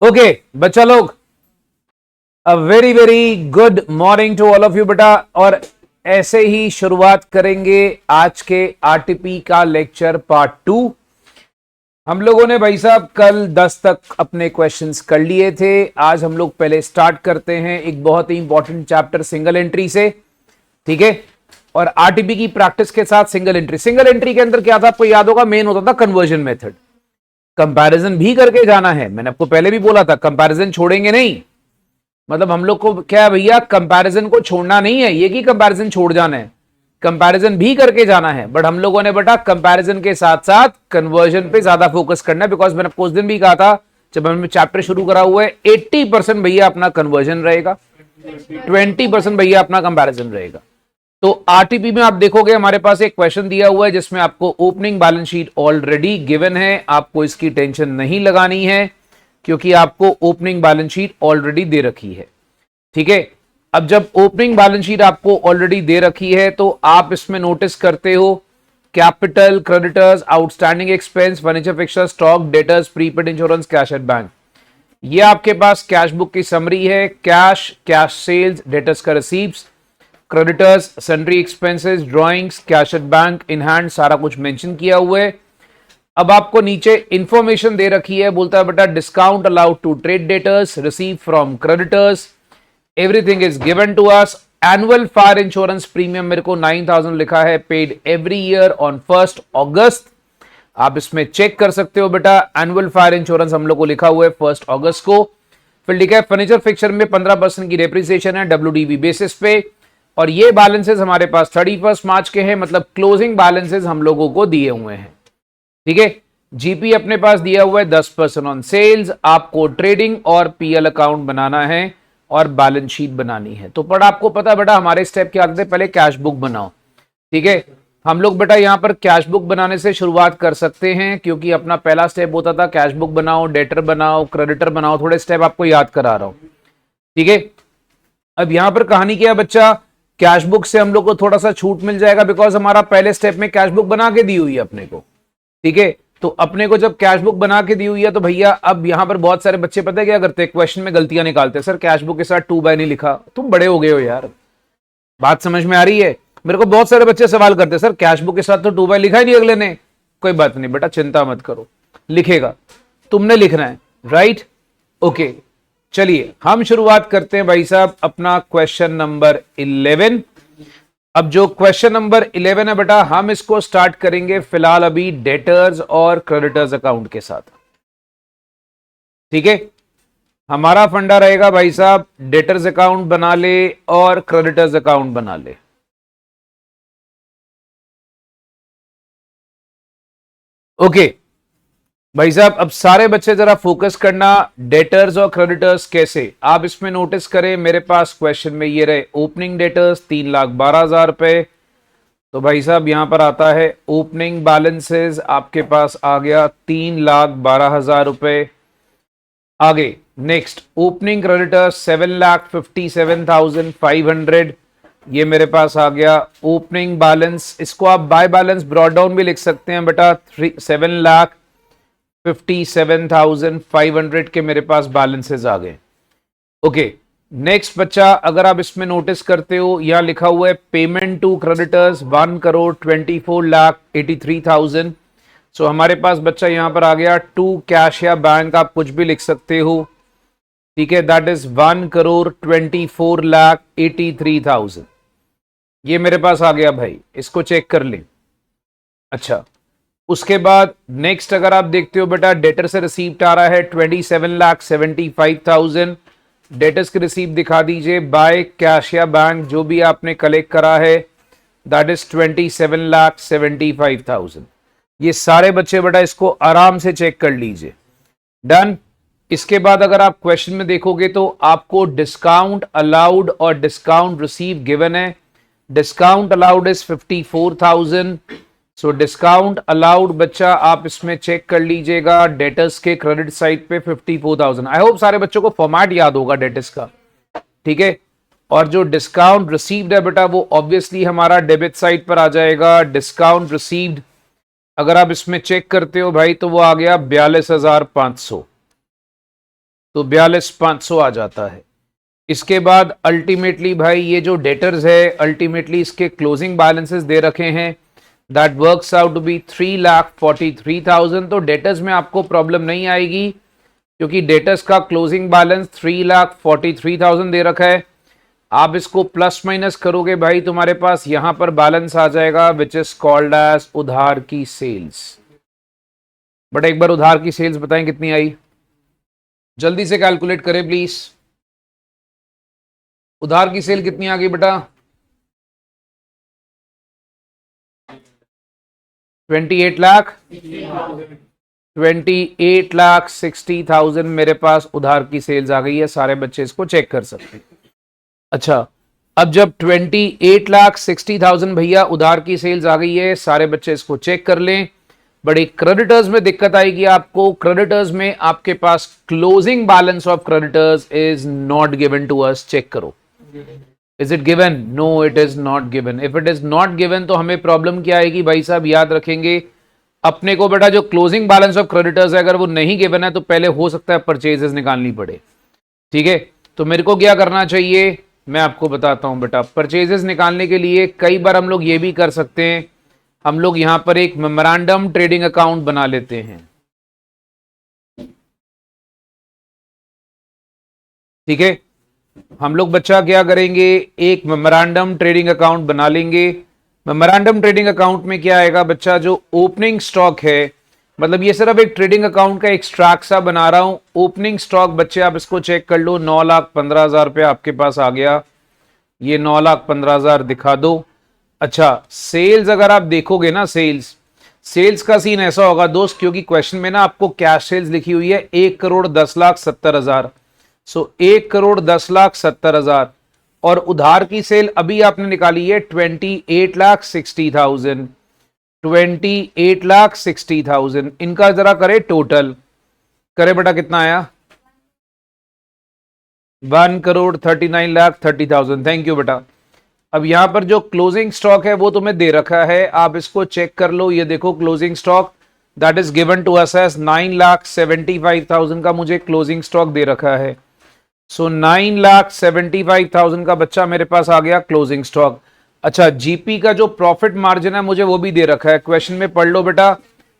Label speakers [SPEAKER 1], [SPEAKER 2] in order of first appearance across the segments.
[SPEAKER 1] Okay बच्चा लोग, a very very good morning to all of you बेटा। और ऐसे ही शुरुआत करेंगे आज के आरटीपी का लेक्चर पार्ट 2। हम लोगों ने भाई साहब कल 10 तक अपने क्वेश्चंस कर लिए थे। आज हम लोग पहले स्टार्ट करते हैं एक बहुत ही इंपॉर्टेंट चैप्टर सिंगल एंट्री से, ठीक है। और आरटीपी की प्रैक्टिस के साथ सिंगल एंट्री के अंदर क्या था आपको याद होगा, मेन होता था कन्वर्जन मेथड। कंपैरिजन भी करके जाना है, मैंने आपको पहले भी बोला था कंपैरिजन छोड़ेंगे नहीं। मतलब हम लोग को क्या है भैया, कंपैरिजन को छोड़ना नहीं है, ये कि कंपैरिजन छोड़ जाना है, कंपैरिजन भी करके जाना है। बट हम लोगों ने बेटा कंपैरिजन के साथ साथ कन्वर्जन पे ज्यादा फोकस करना है, बिकॉज मैंने आपको उस दिन भी कहा था जब हमने चैप्टर शुरू करा हुआ है 80% भैया अपना कन्वर्जन रहेगा, 20% भैया अपना कंपैरिजन रहेगा। तो आरटीपी में आप देखोगे हमारे पास एक क्वेश्चन दिया हुआ है जिसमें आपको opening balance sheet already given है, आपको इसकी टेंशन नहीं लगानी है क्योंकि आपको ओपनिंग बैलेंस शीट ऑलरेडी दे रखी है, ठीक है। अब जब ओपनिंग बैलेंस शीट आपको ऑलरेडी दे रखी है तो आप इसमें नोटिस करते हो capital, creditors, outstanding expense, furniture fixer, stock, debtors, prepaid insurance, cash at bank. ये आपके पास कैश बुक की समरी है। कैश, कैश सेल्स, डेटर्स का receipts, creditors, sundry expenses, drawings, cash at bank, in hand, सारा कुछ mention किया हुआ है। अब आपको नीचे इंफॉर्मेशन दे रखी है, बोलता है बेटा discount allowed to trade debtors, receive from creditors, everything is given to us. Annual fire insurance premium मेरे को 9000 लिखा है, paid every year on 1 August. आप इसमें चेक कर सकते हो बेटा, एनुअल फायर इंश्योरेंस हम लोग को लिखा हुआ है 1 अगस्त को। फिर लिखा है फर्नीचर फिक्सर में 15% की डेप्रिसिएशन है WDV बेसिस पे। और ये बैलेंसेस हमारे पास 31 मार्च के हैं, मतलब क्लोजिंग बैलेंसेस हम लोगों को दिए हुए हैं, ठीक है। जीपी अपने पास दिया हुआ है 10% ऑन सेल्स। आपको ट्रेडिंग और पीएल अकाउंट बनाना है और बैलेंस शीट बनानी है। तो पर आपको पता बेटा हमारे स्टेप क्या आते हैं, पहले कैश बुक बनाओ, ठीक है। हम लोग बेटा यहां पर कैश बुक बनाने से शुरुआत कर सकते हैं क्योंकि अपना पहला स्टेप होता था कैश बुक बनाओ, डेटर बनाओ, क्रेडिटर बनाओ। थोड़े स्टेप आपको याद करा रहा हूं, ठीक है। अब यहां पर कहानी क्या है बच्चा, कैश बुक से हम लोग को थोड़ा सा छूट मिल जाएगा बिकॉज हमारा पहले स्टेप में कैश बुक बना के दी हुई है अपने को, ठीक है। तो अपने को जब कैश बुक बना के दी हुई है तो भैया अब यहां पर बहुत सारे बच्चे पता है क्या करते हैं, क्वेश्चन में गलतियां निकालते हैं। सर कैश बुक के साथ 2 बाय नहीं लिखा, तुम बड़े हो गए हो यार, बात समझ में आ रही है। मेरे को बहुत सारे बच्चे सवाल करते हैं सर कैश बुक के साथ तो 2 बाय लिखा ही नहीं अगले ने। कोई बात नहीं बेटा, चिंता मत करो, लिखेगा, तुमने लिखना है, राइट, ओके। चलिए हम शुरुआत करते हैं भाई साहब अपना क्वेश्चन नंबर 11। अब जो क्वेश्चन नंबर 11 है बेटा, हम इसको स्टार्ट करेंगे फिलहाल अभी डेटर्स और क्रेडिटर्स अकाउंट के साथ, ठीक है। हमारा फंडा रहेगा भाई साहब डेटर्स अकाउंट बना ले और क्रेडिटर्स अकाउंट बना ले, ओके भाई साहब। अब सारे बच्चे जरा फोकस करना, डेटर्स और क्रेडिटर्स कैसे, आप इसमें नोटिस करें मेरे पास क्वेश्चन में ये रहे ओपनिंग डेटर्स 3,12,000 रुपए। तो भाई साहब यहां पर आता है ओपनिंग बैलेंसेस, आपके पास आ गया 3,12,000 रुपए। आगे नेक्स्ट ओपनिंग क्रेडिटर्स 7,57,500, ये मेरे पास आ गया ओपनिंग बैलेंस। इसको आप बाय बैलेंस ब्रॉड डाउन भी लिख सकते हैं बेटा, 7,57,500 के मेरे पास बैलेंसेस आ गए, ओके। नेक्स्ट बच्चा अगर आप इसमें नोटिस करते हो यहां लिखा हुआ है पेमेंट टू क्रेडिटर्स 1,24,83,000। सो हमारे पास बच्चा यहां पर आ गया टू कैश या बैंक, आप कुछ भी लिख सकते हो, ठीक है। दैट इज 1,24,83,000, ये मेरे पास आ गया भाई, इसको चेक कर लें। अच्छा उसके बाद नेक्स्ट अगर आप देखते हो बेटा डेटर से रिसीप्ट आ रहा है 27,75,000। डेटर्स की रिसीप्ट दिखा दीजिए बाय कैश या बैंक, जो भी आपने कलेक्ट करा है, दैट इज 27,75,000। ये सारे बच्चे बेटा इसको आराम से चेक कर लीजिए, डन। इसके बाद अगर आप क्वेश्चन में देखोगे तो आपको डिस्काउंट अलाउड और डिस्काउंट रिसीव गिवन है। Discount allowed is 54,000। So discount allowed बच्चा आप इसमें चेक कर लीजिएगा डेटर्स के क्रेडिट साइड पे 54,000। आई होप सारे बच्चों को फॉर्मेट याद होगा डेटर्स का, ठीक है। और जो डिस्काउंट रिसीव्ड है बेटा वो ऑब्वियसली हमारा डेबिट साइड पर आ जाएगा। डिस्काउंट रिसीव्ड अगर आप इसमें चेक करते हो भाई तो वो आ गया 42,500, तो 42,500 आ जाता है। इसके बाद अल्टीमेटली भाई ये जो डेटर्स है, अल्टीमेटली इसके क्लोजिंग बैलेंसेस दे रखे हैं, that works out to be 3,43,000। तो डेटर्स में आपको प्रॉब्लम नहीं आएगी क्योंकि डेटर्स का क्लोजिंग बैलेंस 3,43,000 दे रखा है। आप इसको प्लस माइनस करोगे भाई, तुम्हारे पास यहां पर बैलेंस आ जाएगा विच इज कॉल्ड एज उधार की सेल्स। बट एक बार उधार की सेल्स बताएं कितनी आई, जल्दी से कैलकुलेट करें प्लीज। उधार की सेल कितनी आ गई बेटा? 28 लाख 28,60,000 मेरे पास उधार की सेल्स आ गई है। सारे बच्चे इसको चेक कर सकते हैं। अच्छा, अब जब 28,60,000 भैया उधार की सेल्स आ गई है, सारे बच्चे इसको चेक कर लें। बड़ी क्रेडिटर्स में दिक्कत आएगी आपको। क्रेडिटर्स में आपके पास closing balance of creditors is not given to us. Check करो, is it given? No, it is not given. If it is not given तो हमें प्रॉब्लम क्या आएगी भाई साहब? याद रखेंगे अपने को बेटा, जो क्लोजिंग बैलेंस ऑफ क्रेडिटर्स है अगर वो नहीं गिवन है तो पहले हो सकता है परचेजेस निकालनी पड़े। ठीक है, तो मेरे को क्या करना चाहिए मैं आपको बताता हूं बेटा। परचेजेस निकालने के लिए कई बार हम लोग ये भी कर सकते हैं, हम लोग यहां पर एक मेमोरेंडम ट्रेडिंग अकाउंट बना लेते हैं। ठीक है, हम लोग बच्चा क्या करेंगे, एक मेमोरेंडम ट्रेडिंग अकाउंट बना लेंगे। मेमोरेंडम ट्रेडिंग अकाउंट में क्या आएगा बच्चा, जो ओपनिंग स्टॉक है, मतलब ये सिर्फ एक ट्रेडिंग अकाउंट का एक्सट्रैक्ट सा बना रहा हूं। ओपनिंग स्टॉक बच्चे आप इसको चेक कर लो, 9,15,000 रुपया आपके पास आ गया। ये 9,15,000 दिखा दो। अच्छा, सेल्स अगर आप देखोगे ना, सेल्स का सीन ऐसा होगा दोस्त, क्योंकि क्वेश्चन में ना आपको कैश सेल्स लिखी हुई है 1,10,70,000। सो 1,10,70,000 और उधार की सेल अभी आपने निकाली है 28,60,000। 28,60,000 इनका जरा करे टोटल, करे बेटा कितना आया? 1,39,30,000। थैंक यू बेटा। अब यहां पर जो क्लोजिंग स्टॉक है वो तुम्हें दे रखा है, आप इसको चेक कर लो। ये देखो closing stock that is given to us as 9,75,000 का मुझे क्लोजिंग स्टॉक दे रखा है। सो 9,75,000 का बच्चा मेरे पास आ गया क्लोजिंग स्टॉक। अच्छा, जीपी का जो प्रॉफिट मार्जिन है मुझे वो भी दे रखा है, क्वेश्चन में पढ़ लो बेटा।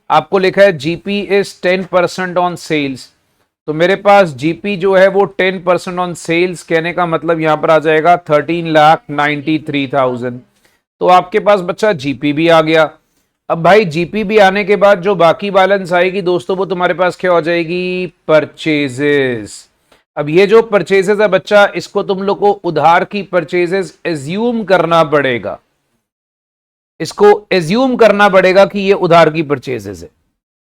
[SPEAKER 1] आपको लिखा है जीपी इज 10% ऑन सेल्स। तो मेरे पास जीपी जो है वो 10% ऑन सेल्स, कहने का मतलब यहां पर आ जाएगा 13,93,000। तो आपके पास बच्चा जीपी भी आ गया। अब भाई जीपी भी आने के बाद जो बाकी बैलेंस आएगी दोस्तों, वो तुम्हारे पास क्या हो जाएगी? परचेजेस। अब ये जो परचेजेस है बच्चा, इसको तुम लोग को उधार की परचेजेस एज्यूम करना पड़ेगा। इसको एज्यूम करना पड़ेगा कि ये उधार की परचेजेस है।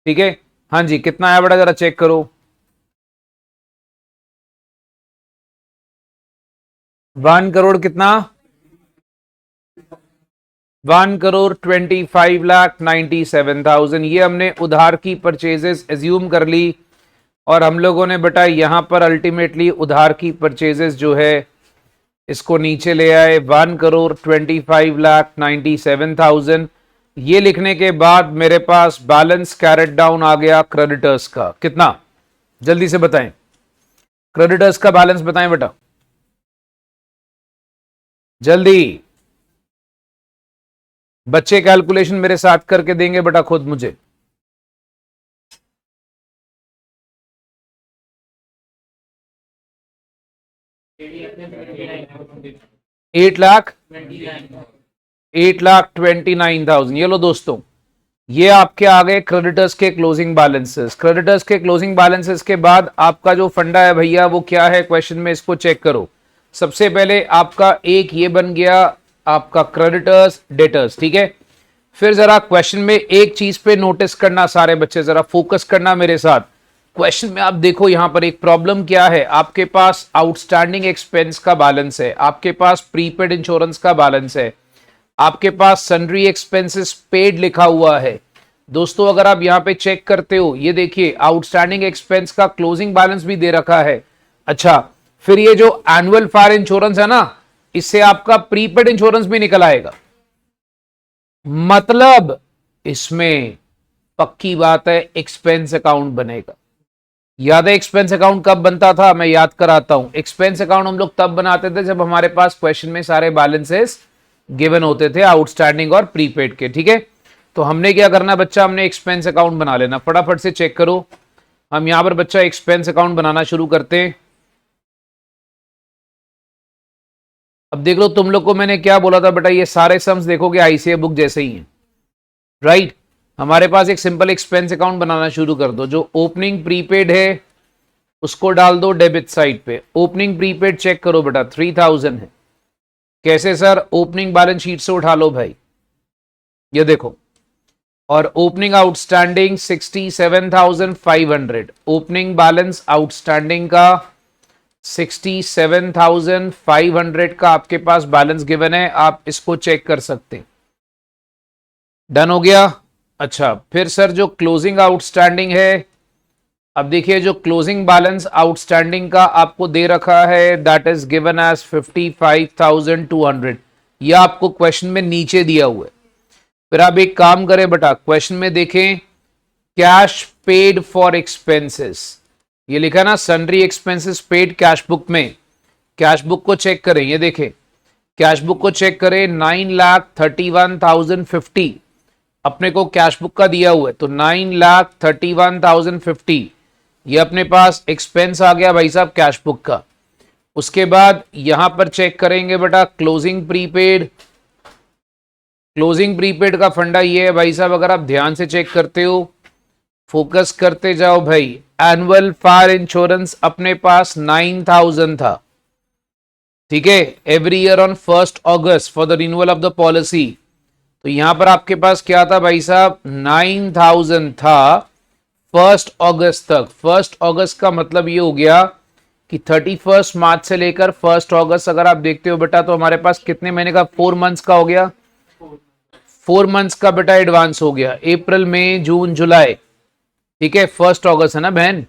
[SPEAKER 1] ठीक है, हाँ जी, कितना आया बेटा जरा चेक करो। 1 करोड़ कितना? 1,25,97,000 ये हमने उधार की परचेजेस एज्यूम कर ली। और हम लोगों ने बेटा यहां पर अल्टीमेटली उधार की परचेजेस जो है इसको नीचे ले आए 1,25,97,000। ये लिखने के बाद मेरे पास बैलेंस कैरेट डाउन आ गया क्रेडिटर्स का। कितना? जल्दी से बताएं, क्रेडिटर्स का बैलेंस बताएं बेटा जल्दी। बच्चे कैलकुलेशन मेरे साथ करके देंगे बेटा खुद मुझे। 8,29,000। ये लो दोस्तों, ये आपके आ गए क्रेडिटर्स के क्लोजिंग बैलेंसेस। क्रेडिटर्स के क्लोजिंग बैलेंसेस के बाद आपका जो फंडा है भैया वो क्या है क्वेश्चन में, इसको चेक करो। सबसे पहले आपका एक ये बन गया आपका क्रेडिटर्स डेटर्स। ठीक है, फिर जरा क्वेश्चन में एक चीज पे नोटिस करना, सारे बच्चे जरा फोकस करना मेरे साथ। क्वेश्चन में आप देखो यहां पर एक प्रॉब्लम क्या है, आपके पास आउटस्टैंडिंग एक्सपेंस का बैलेंस है, आपके पास प्रीपेड इंश्योरेंस का बैलेंस है, आपके पास सन्ड्री एक्सपेंसेस पेड लिखा हुआ है। दोस्तों अगर आप यहां पे चेक करते हो, ये देखिए आउटस्टैंडिंग एक्सपेंस का क्लोजिंग बैलेंस भी दे रखा है। अच्छा, फिर ये जो एनुअल फायर इंश्योरेंस है ना, इससे आपका प्रीपेड इंश्योरेंस भी निकल आएगा। मतलब इसमें पक्की बात है एक्सपेंस अकाउंट बनेगा। याद है एक्सपेंस अकाउंट कब बनता था? मैं याद कराता हूं। एक्सपेंस अकाउंट हम लोग तब बनाते थे जब हमारे पास क्वेश्चन में सारे बैलेंसेस गिवन होते थे, आउटस्टैंडिंग और प्रीपेड के। ठीक है, तो हमने क्या करना बच्चा, हमने एक्सपेंस अकाउंट बना लेना। फटाफट से चेक करो, हम यहां पर बच्चा एक्सपेंस अकाउंट बनाना शुरू करते हैं। अब देख लो, तुम लोग को मैंने क्या बोला था बेटा, ये सारे सम्स देखोगे आईसीए बुक जैसे ही हैं, राइट। हमारे पास एक सिंपल एक्सपेंस अकाउंट बनाना शुरू कर दो। जो ओपनिंग प्रीपेड है उसको डाल दो डेबिट साइड पे। ओपनिंग प्रीपेड चेक करो बेटा, 3000 है। कैसे सर? ओपनिंग बैलेंस शीट से उठा लो भाई, ये देखो। और opening outstanding 67,500। Opening balance outstanding का 67,500 का आपके पास बैलेंस गिवन है, आप इसको चेक कर सकते हैं। डन हो गया। अच्छा, फिर सर जो क्लोजिंग आउटस्टैंडिंग है, अब देखिए जो क्लोजिंग बैलेंस आउटस्टैंडिंग का आपको दे रखा है दैट इज गिवन एज 55,200। यह आपको क्वेश्चन में नीचे दिया हुआ है। फिर आप एक काम करें बेटा, क्वेश्चन में देखें कैश पेड फॉर एक्सपेंसेस, ये लिखा ना sundry expenses paid cash book में। कैश बुक को चेक करें, ये देखें कैश बुक को चेक करें, 9,31,050 अपने को कैश बुक का दिया हुआ है। तो 9,31,050 ये अपने पास एक्सपेंस आ गया भाई साहब कैश बुक का। उसके बाद यहां पर चेक करेंगे बेटा क्लोजिंग प्रीपेड। क्लोजिंग प्रीपेड का फंडा ये है भाई साहब, अगर आप ध्यान से चेक करते हो, फोकस करते जाओ भाई, एनुअल फायर इंश्योरेंस अपने पास 9,000 था। ठीक है, every year on 1 August for the renewal of the policy. तो यहां पर आपके पास क्या था भाई साहब, 9,000 था 1 अगस्त तक। 1 अगस्त का मतलब ये हो गया कि 31 मार्च से लेकर 1 अगस्त अगर आप देखते हो बेटा, तो हमारे पास कितने महीने का, 4 मंथ्स का हो गया। 4 मंथ्स का बेटा एडवांस हो गया, अप्रैल मई जून जुलाई। ठीक है, 1 अगस्त है ना बहन?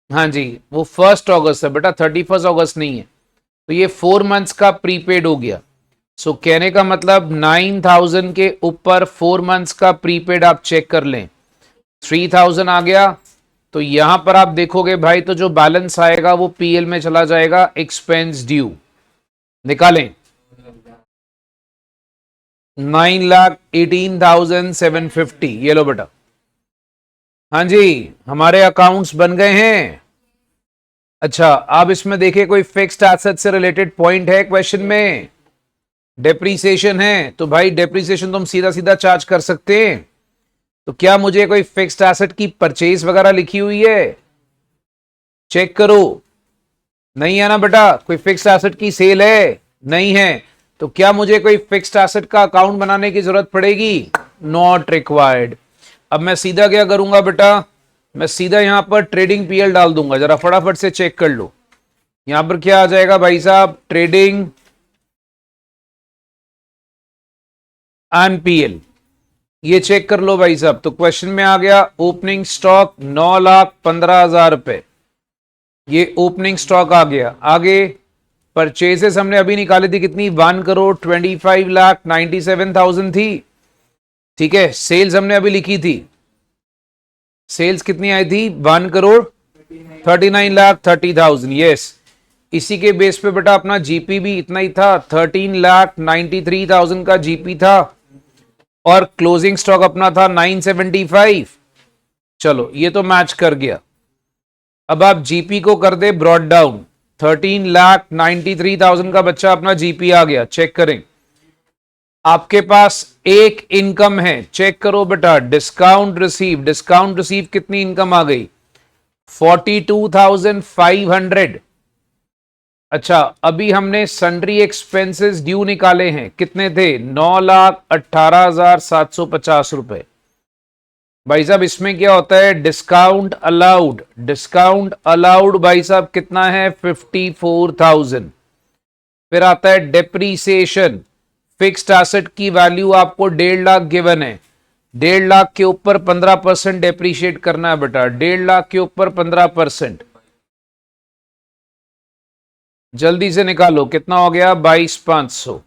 [SPEAKER 1] हाँ जी, वो 1 अगस्त है बेटा, 31 अगस्त नहीं है। तो ये 4 मंथ्स का प्रीपेड हो गया। सो कहने का मतलब 9,000 के ऊपर 4 मंथ्स का प्रीपेड आप चेक कर लें, 3,000 आ गया। तो यहां पर आप देखोगे भाई, तो जो बैलेंस आएगा वो पीएल में चला जाएगा, एक्सपेंस ड्यू। निकालें, 9,18,750। ये लो बेटा, हाँ जी हमारे अकाउंट्स बन गए हैं। अच्छा, अब इसमें देखिए कोई फिक्स्ड एसेट से रिलेटेड पॉइंट है क्वेश्चन में, डेप्रीसिएशन है। तो भाई डेप्रीसिएशन तो हम सीधा सीधा चार्ज कर सकते हैं। तो क्या मुझे कोई फिक्स्ड एसेट की परचेज वगैरह लिखी हुई है? चेक करो, नहीं है ना बेटा। कोई फिक्स्ड एसेट की सेल है? नहीं है। तो क्या मुझे कोई फिक्स्ड एसेट का अकाउंट बनाने की जरूरत पड़ेगी? Not required. अब मैं सीधा क्या करूंगा बेटा, मैं सीधा यहां पर ट्रेडिंग पीएल डाल दूंगा। जरा फटाफट से चेक कर लो, यहां पर क्या आ जाएगा भाई साहब, ट्रेडिंग एंड पीएल। ये चेक कर लो भाई साहब। तो क्वेश्चन में आ गया ओपनिंग स्टॉक 9,15,000 रुपए, ये ओपनिंग स्टॉक आ गया। आगे परचेजेस हमने अभी निकाली थी कितनी, 1,25,97,000 थी। ठीक है, सेल्स हमने अभी लिखी थी, सेल्स कितनी आई थी, 1,39,30,000। यस, इसी के बेस पे बेटा अपना जीपी भी इतना ही था, 13,93,000 का जीपी था। और क्लोजिंग स्टॉक अपना था 975। चलो ये तो मैच कर गया। अब आप जीपी को कर दे ब्रॉड डाउन, 13,93,000 का बच्चा अपना जीपी आ गया। चेक करें, आपके पास एक इनकम है, चेक करो बेटा, डिस्काउंट रिसीव। डिस्काउंट रिसीव कितनी इनकम आ गई, 42,500। अच्छा, अभी हमने सन्ड्री एक्सपेंसेस ड्यू निकाले हैं, कितने थे, 9,18,750 रुपए। भाई साहब इसमें क्या होता है, डिस्काउंट अलाउड। डिस्काउंट अलाउड भाई साहब कितना है, 54,000। फिर आता है डेप्रीसिएशन। फिक्स्ड एसेट की वैल्यू आपको 1.5 लाख गिवन है, 1.5 लाख के ऊपर 15% डेप्रीशिएट करना है बेटा, 1.5 लाख के ऊपर 15%। जल्दी से निकालो, कितना हो गया, 22,500।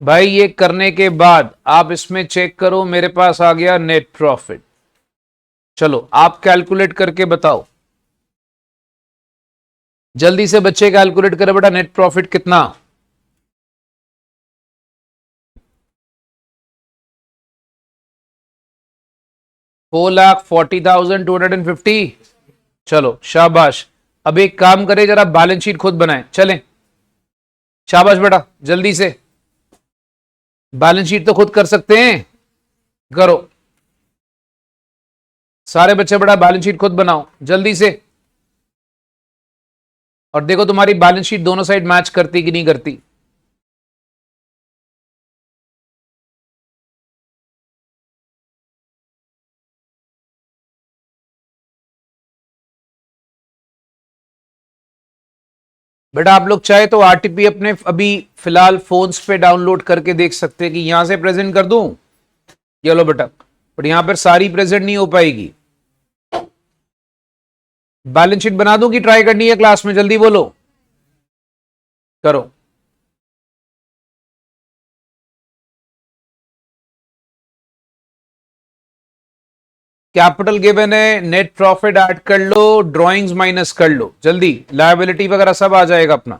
[SPEAKER 1] भाई ये करने के बाद आप इसमें चेक करो, मेरे पास आ गया नेट प्रॉफिट। चलो आप कैलकुलेट करके बताओ, जल्दी से बच्चे कैलकुलेट करें बेटा, नेट प्रॉफिट कितना? $4,40,250। चलो शाबाश। अब एक काम करें, जरा बैलेंस शीट खुद बनाएं, चलें। शाबाश बेटा, जल्दी से बैलेंस शीट तो खुद कर सकते हैं, करो सारे बच्चे, बड़ा बैलेंस शीट खुद बनाओ जल्दी से। और देखो तुम्हारी बैलेंस शीट दोनों साइड मैच करती कि नहीं करती। बेटा आप लोग चाहे तो आरटीपी अपने अभी फिलहाल फोन्स पे डाउनलोड करके देख सकते हैं कि यहां से प्रेजेंट कर दूं। ये लो बेटा, बट यहां पर सारी प्रेजेंट नहीं हो पाएगी। बैलेंस शीट बना दूं कि ट्राई करनी है क्लास में? जल्दी बोलो, करो। कैपिटल गिवन है, नेट प्रॉफिट ऐड कर लो, ड्रॉइंग्स माइनस कर लो, जल्दी लायबिलिटी वगैरह सब आ जाएगा अपना।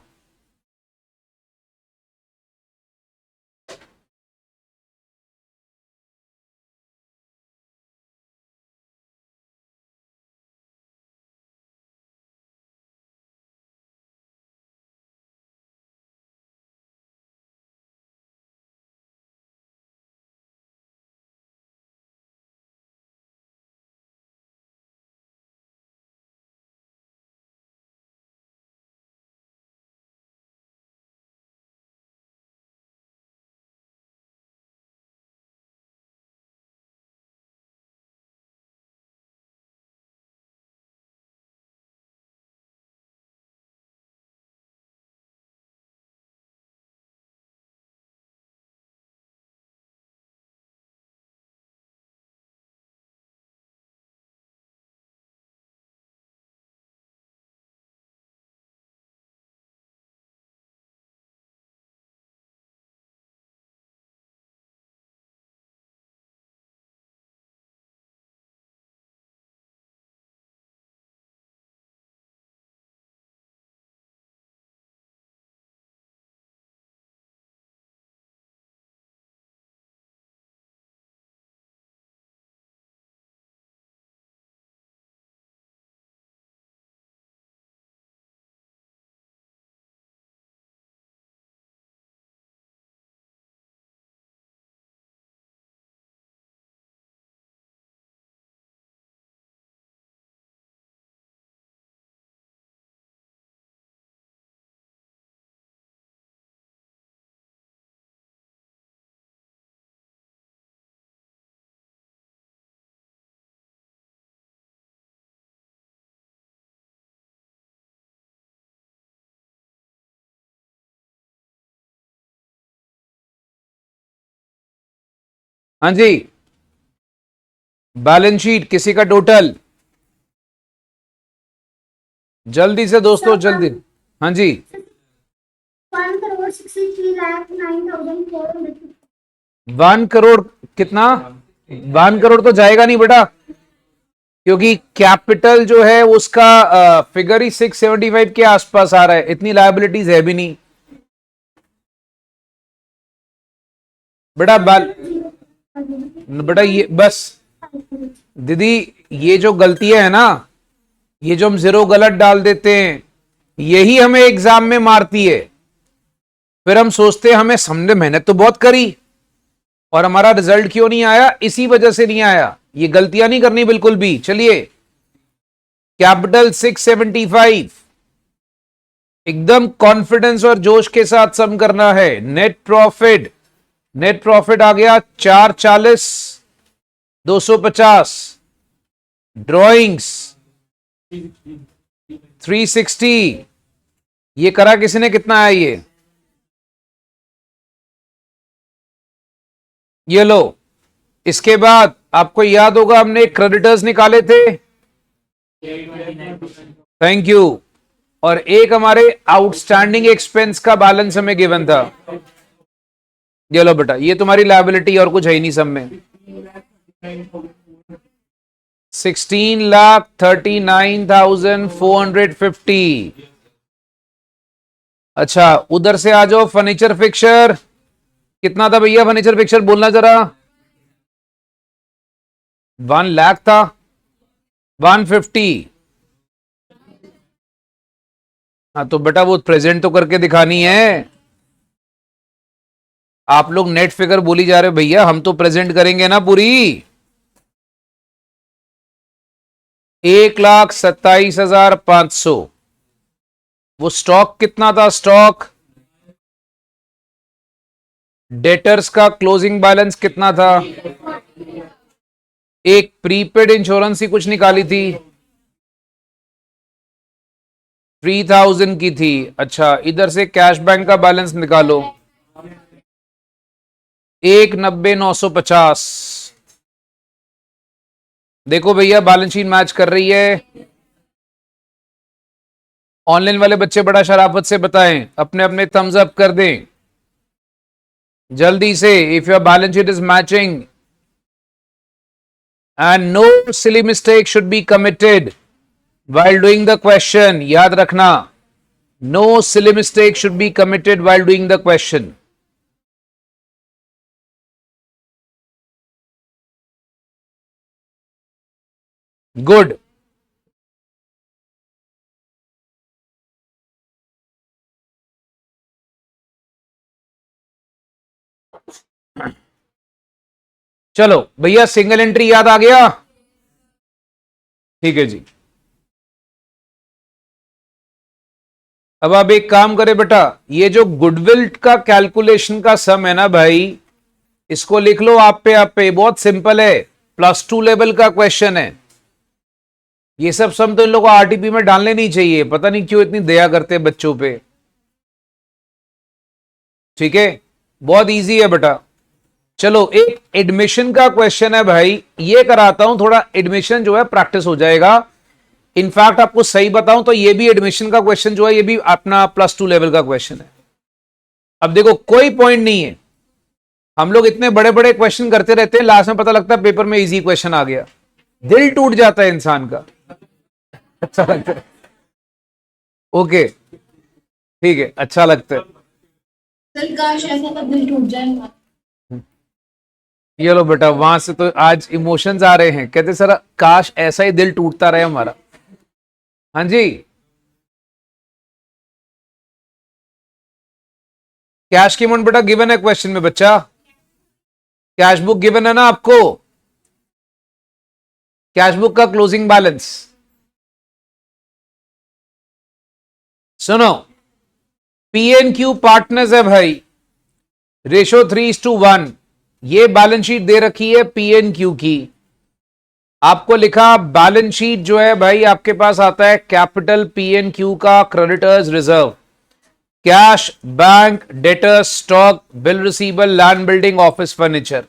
[SPEAKER 1] हाँ जी, बैलेंस शीट किसी का टोटल, जल्दी से दोस्तों जल्दी। हाँ जी, 1 करोड़ कितना? 1 करोड़ तो जाएगा नहीं बेटा, क्योंकि कैपिटल जो है उसका फिगर ही 675 के आसपास आ रहा है, इतनी लायबिलिटीज है भी नहीं बेटा। बेटा ये बस दीदी, ये जो गलतियां है ना, ये जो हम जीरो गलत डाल देते हैं, यही हमें एग्जाम में मारती है। फिर हम सोचते हैं हमें समझे, मेहनत तो बहुत करी और हमारा रिजल्ट क्यों नहीं आया, इसी वजह से नहीं आया। ये गलतियां नहीं करनी बिल्कुल भी। चलिए, कैपिटल 675, एकदम कॉन्फिडेंस और जोश के साथ सम करना है। नेट प्रॉफिट, नेट प्रॉफिट आ गया 440 250, ड्रॉइंग्स 360। ये करा किसी ने? कितना है ये लो। इसके बाद आपको याद होगा हमने क्रेडिटर्स निकाले थे, थैंक यू, और एक हमारे आउटस्टैंडिंग एक्सपेंस का बैलेंस हमें गिवन था। ये लो बेटा, ये तुम्हारी लायबिलिटी और कुछ है ही नहीं सब में। 16,39,450। अच्छा, उधर से आ जाओ। फर्नीचर फिक्सर कितना था भैया? फर्नीचर फिक्सर बोलना जरा। 1 लाख था। 150। हाँ तो बेटा वो प्रेजेंट तो करके दिखानी है। आप लोग नेट फिगर बोली जा रहे हो भैया, हम तो प्रेजेंट करेंगे ना पूरी। 1,27,500। वो स्टॉक कितना था? स्टॉक डेटर्स का क्लोजिंग बैलेंस कितना था? एक प्रीपेड इंश्योरेंस ही कुछ निकाली थी, 3,000 की थी। अच्छा, इधर से कैश बैंक का बैलेंस निकालो। 1,90,950। देखो भैया बैलेंस शीट मैच कर रही है। ऑनलाइन वाले बच्चे बड़ा शराफत से बताएं, अपने अपने थम्स अप कर दें जल्दी से, if your balance sheet is matching. And no silly mistake should be committed while doing the question. याद रखना, no silly mistake should be committed while doing the question. Good. चलो भैया, सिंगल एंट्री याद आ गया? ठीक है जी। अब आप एक काम करें बेटा, ये जो गुडविल का कैलकुलेशन का सम है ना भाई, इसको लिख लो आप पे, बहुत सिंपल है, +2 लेवल का क्वेश्चन है। ये सब सम तो इन लोगों को आरटीपी में डालने नहीं चाहिए, पता नहीं क्यों इतनी दया करते हैं बच्चों पे। ठीक है, बहुत इजी है बेटा। चलो एक एडमिशन का क्वेश्चन है भाई, ये कराता हूं, थोड़ा एडमिशन जो है प्रैक्टिस हो जाएगा। इनफैक्ट आपको सही बताऊं तो ये भी एडमिशन का क्वेश्चन जो है, ये भी अपना +2 लेवल का क्वेश्चन है। अब देखो कोई पॉइंट नहीं है, हम लोग इतने बड़े बड़े क्वेश्चन करते रहते हैं, लास्ट में पता लगता है पेपर में इजी क्वेश्चन आ गया, दिल टूट जाता है इंसान का। अच्छा लगता है। ओके ठीक है, अच्छा लगता है।
[SPEAKER 2] सर काश ऐसा तो दिल टूट जाए।
[SPEAKER 1] ये लो बेटा, वहां से तो आज इमोशंस आ रहे हैं, कहते सर काश ऐसा ही दिल टूटता रहे हमारा। हाँ जी, कैश की अमाउंट बेटा गिवन है क्वेश्चन में बच्चा, कैश बुक गिवन है ना आपको, कैश बुक का क्लोजिंग बैलेंस। सुनो, पीएनक्यू पार्टनर्स है भाई, रेशो 3:1। ये बैलेंस शीट दे रखी है पीएनक्यू की। आपको लिखा बैलेंस शीट जो है भाई, आपके पास आता है कैपिटल पीएनक्यू का creditors reserve, cash, bank, debtor, stock, bill receivable, land building, office furniture.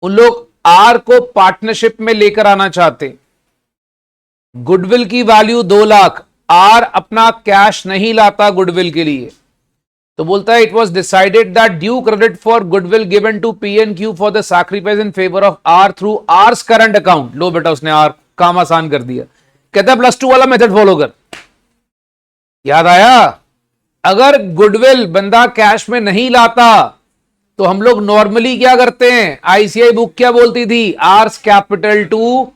[SPEAKER 1] उन लोग आर को पार्टनरशिप में लेकर आना चाहते। गुडविल की वैल्यू 2 लाख, आर अपना कैश नहीं लाता गुडविल के लिए, तो बोलता है it was decided that due credit for goodwill given to PNQ for the sacrifice in favour of R through R's current account. लो बेटा, उसने आर काम आसान कर दिया, कहता है +2 वाला मेथड फॉलो कर। याद आया? अगर गुडविल बंदा कैश में नहीं लाता तो हम लोग नॉर्मली क्या करते हैं, आईसीआई बुक क्या बोलती थी, R's capital to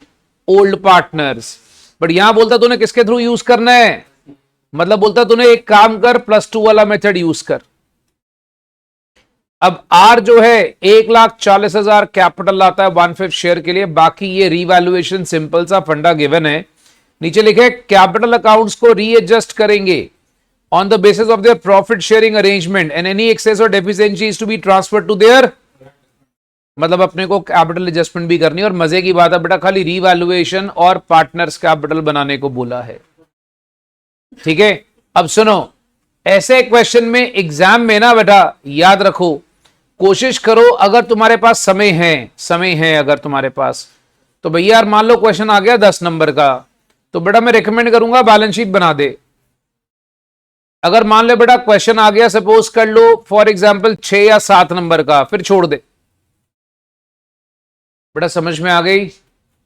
[SPEAKER 1] old partners. But यहां बोलता तूने किसके थ्रू यूज करना है, मतलब बोलता तूने एक काम कर, +2 वाला मेथड यूज कर। अब आर जो है 1,40,000 कैपिटल लाता है 1/5 शेयर के लिए, बाकी ये रीवैल्यूएशन सिंपल सा फंडा गिवन है। नीचे लिखे कैपिटल अकाउंट्स को रीएडजस्ट करेंगे on the basis of their profit sharing arrangement and any excess or deficiency is to be transferred to their, मतलब अपने को कैपिटल एडजस्टमेंट भी करनी है। और मजे की बात है बेटा, खाली रीवैल्यूएशन और पार्टनर्स कैपिटल बनाने को बोला है। ठीक है, अब सुनो, ऐसे क्वेश्चन में एग्जाम में ना बेटा याद रखो, कोशिश करो अगर तुम्हारे पास समय है अगर तुम्हारे पास, तो भैया यार मान लो क्वेश्चन आ गया 10 नंबर का, तो बेटा मैं रिकमेंड करूंगा बैलेंस शीट बना दे। अगर मान लो बेटा क्वेश्चन आ गया, सपोज कर लो फॉर एग्जांपल 6 या 7 नंबर का, फिर छोड़ दे। बेटा समझ में आ गई?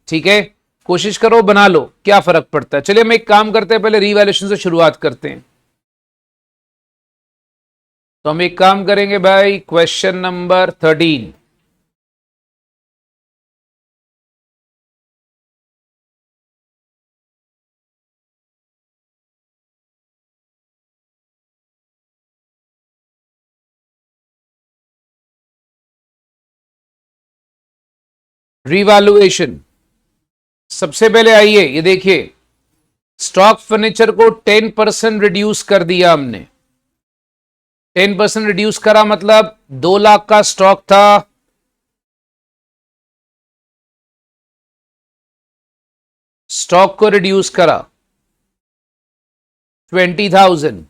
[SPEAKER 1] ठीक है, कोशिश करो बना लो, क्या फर्क पड़ता है। चलिए हम एक काम करते हैं, पहले रीवैल्यूएशन से शुरुआत करते हैं। तो हम एक काम करेंगे भाई, क्वेश्चन नंबर 13। रीवैल्यूएशन, सबसे पहले आइए ये देखिए, स्टॉक फर्नीचर को 10% रिड्यूस कर दिया हमने। 10% रिड्यूस करा मतलब 2 लाख का स्टॉक था, स्टॉक को रिड्यूस करा 20,000।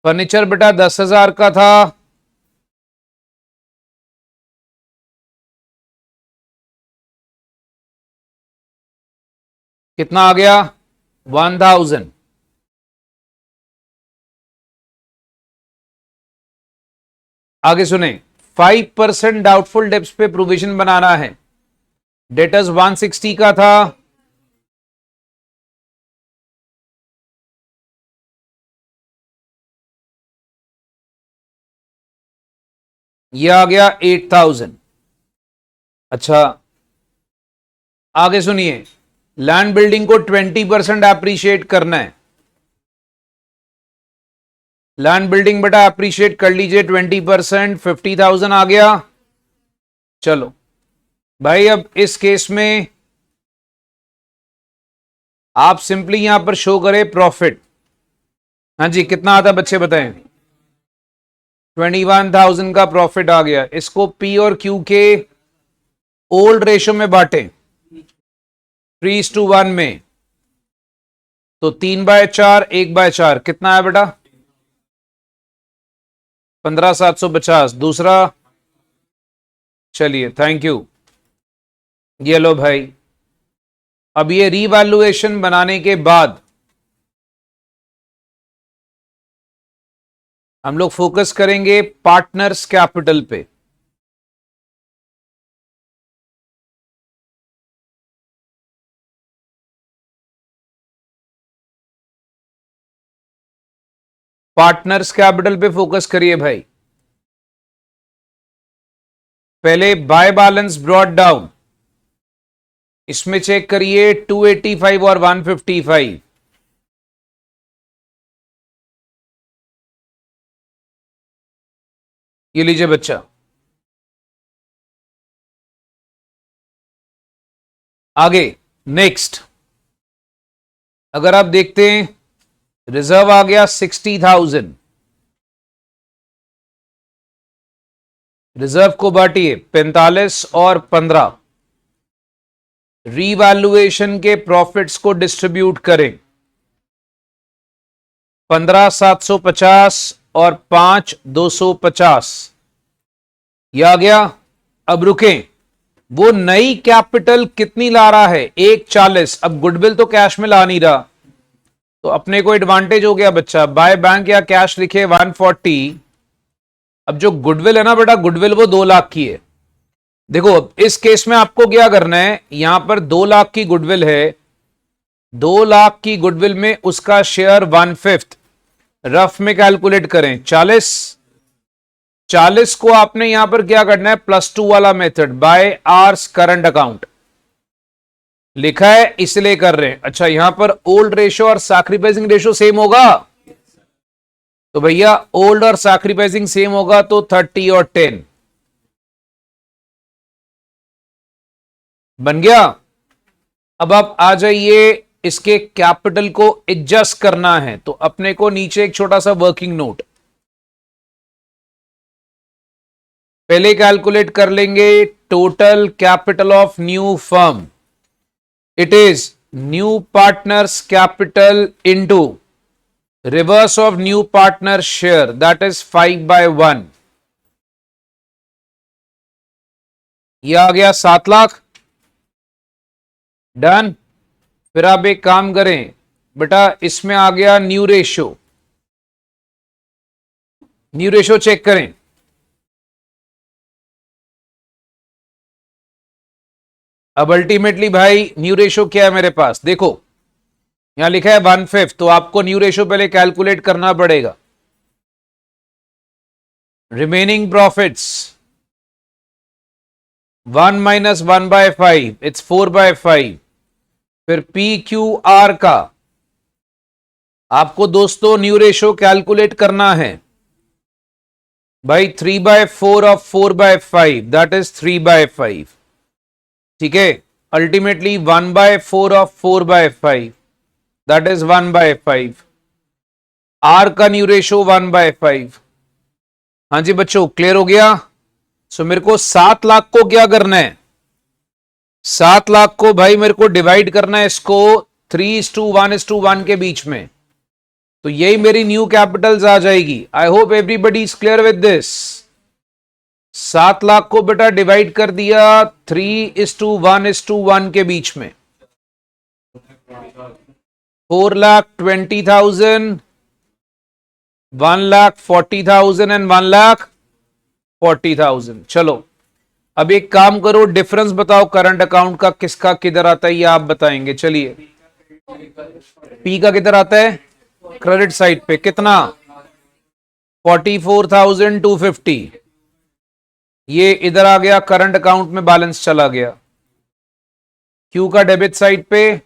[SPEAKER 1] फर्नीचर बेटा 10,000 का था, कितना आ गया 1,000। आगे सुने, 5% डाउटफुल डेब्ट्स पे प्रोविजन बनाना है। डेटर्स 160 का था, ये आ गया 8,000। अच्छा आगे सुनिए, लैंड बिल्डिंग को 20% एप्रिशिएट करना है। लैंड बिल्डिंग बेटा एप्रिशिएट कर लीजिए 20%, 50,000 आ गया। चलो भाई, अब इस केस में आप सिंपली यहां पर शो करें प्रॉफिट। हाँ जी, कितना आता बच्चे बताएं। 21,000 का प्रॉफिट आ गया। इसको पी और क्यू के ओल्ड रेशो में बांटे, 3:1 में, तो 3/4, 1/4, कितना है बेटा 15,750। दूसरा, चलिए थैंक यू, ये लो भाई। अब ये रीवैल्यूएशन बनाने के बाद हम लोग फोकस करेंगे पार्टनर्स कैपिटल पे। पार्टनर्स कैपिटल पे फोकस करिए भाई। पहले बाय बैलेंस ब्रॉट डाउन, इसमें चेक करिए 285 और 155। ये लीजिए बच्चा। आगे नेक्स्ट, अगर आप देखते हैं रिजर्व आ गया 60,000। रिजर्व को बांटिए 45 और 15। रीवैल्यूएशन के प्रॉफिट्स को डिस्ट्रीब्यूट करें, 15,750 और 5,250। यह आ गया। अब रुकें, वो नई कैपिटल कितनी ला रहा है 1,40। अब गुडविल तो कैश में ला नहीं रहा, तो अपने को एडवांटेज हो गया बच्चा। बाय बैंक या कैश लिखे 140। अब जो गुडविल है ना बेटा, गुडविल वो 2 लाख की है। देखो अब इस केस में आपको क्या करना है, यहां पर 2 लाख की गुडविल है, 2 लाख की गुडविल में उसका शेयर 1/5, रफ में कैलकुलेट करें 40। 40 को आपने यहां पर क्या करना है, +2 वाला method, by R's current account लिखा है इसलिए कर रहे हैं। अच्छा यहां पर ओल्ड रेशो और सैक्रिफाइसिंग रेशो सेम होगा, तो भैया ओल्ड और सैक्रिफाइसिंग सेम होगा, तो 30 और 10 बन गया। अब आप आ जाइए, इसके कैपिटल को एडजस्ट करना है, तो अपने को नीचे एक छोटा सा वर्किंग नोट पहले कैलकुलेट कर लेंगे। Total capital of new firm, it is new partners capital into reverse of new partner share, that is 5/1। यह आ गया 7 लाख। डन। फिर आप एक काम करें बेटा, इसमें आ गया new ratio. New ratio check करें, अब अल्टीमेटली भाई न्यू रेशो क्या है मेरे पास, देखो यहां लिखा है 1/5, तो आपको न्यू रेशो पहले कैलकुलेट करना पड़ेगा। Remaining profits 1 minus 1/5, it's 4/5। फिर पी क्यू आर का आपको दोस्तों न्यू रेशो कैलकुलेट करना है भाई, 3/4 ऑफ 4/5 दैट इज 3/5, ठीक है। Ultimately 1/4 of 4/5 that is 1/5। R का न्यू रेशो 1/5। हाँ जी बच्चों, क्लियर हो गया। सो मेरे को 7 लाख को क्या करना है, 7 लाख को भाई मेरे को डिवाइड करना है इसको 3:1:1 के बीच में, तो यही मेरी न्यू कैपिटल्स आ जाएगी। I hope everybody is clear with this. 7 lakh को बेटा डिवाइड कर दिया 3:1:1 के बीच में, 4,20,000, 1,40,000 एंड 1,40,000। चलो अब एक काम करो, डिफरेंस बताओ करंट अकाउंट का, किसका किधर आता है ये आप बताएंगे। चलिए पी का किधर आता है, क्रेडिट साइड पे कितना, 44,250, ये इधर आ गया करंट अकाउंट में, बैलेंस चला गया। क्यू का डेबिट साइड पे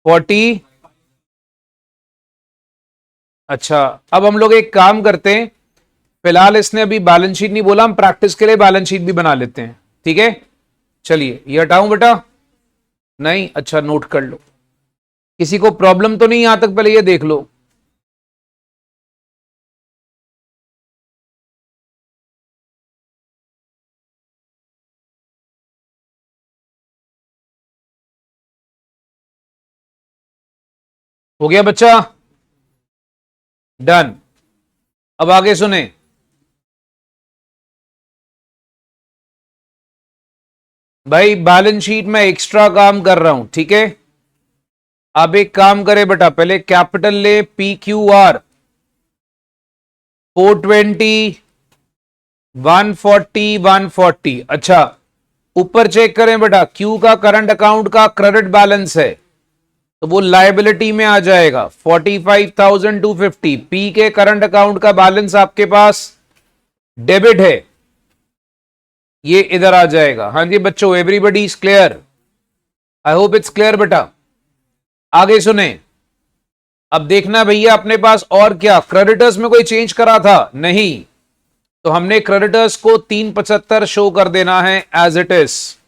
[SPEAKER 1] 40। अच्छा अब हम लोग एक काम करते हैं, फिलहाल इसने अभी बैलेंस शीट नहीं बोला, हम प्रैक्टिस के लिए बैलेंस शीट भी बना लेते हैं, ठीक है। चलिए ये हटाऊं बेटा, नहीं, अच्छा नोट कर लो। किसी को प्रॉब्लम तो नहीं यहां तक, पहले ये देख लो। हो गया बच्चा, डन। अब आगे सुने, भाई बैलेंस शीट में एक्स्ट्रा काम कर रहा हूं, ठीक है। अब एक काम करे बेटा, पहले कैपिटल ले, पी क्यू आर 420, 140, 140। अच्छा ऊपर चेक करें बेटा, क्यू का करंट अकाउंट का क्रेडिट बैलेंस है तो वो लायबिलिटी में आ जाएगा 45,250। पी के करंट अकाउंट का बैलेंस आपके पास डेबिट है, ये इधर आ जाएगा। हाँ जी बच्चों, everybody is clear, I hope it's clear बेटा। आगे सुने, अब देखना भैया अपने पास और क्या, क्रेडिटर्स में कोई चेंज करा था नहीं, तो हमने क्रेडिटर्स को 375 शो कर देना है एज इट इज।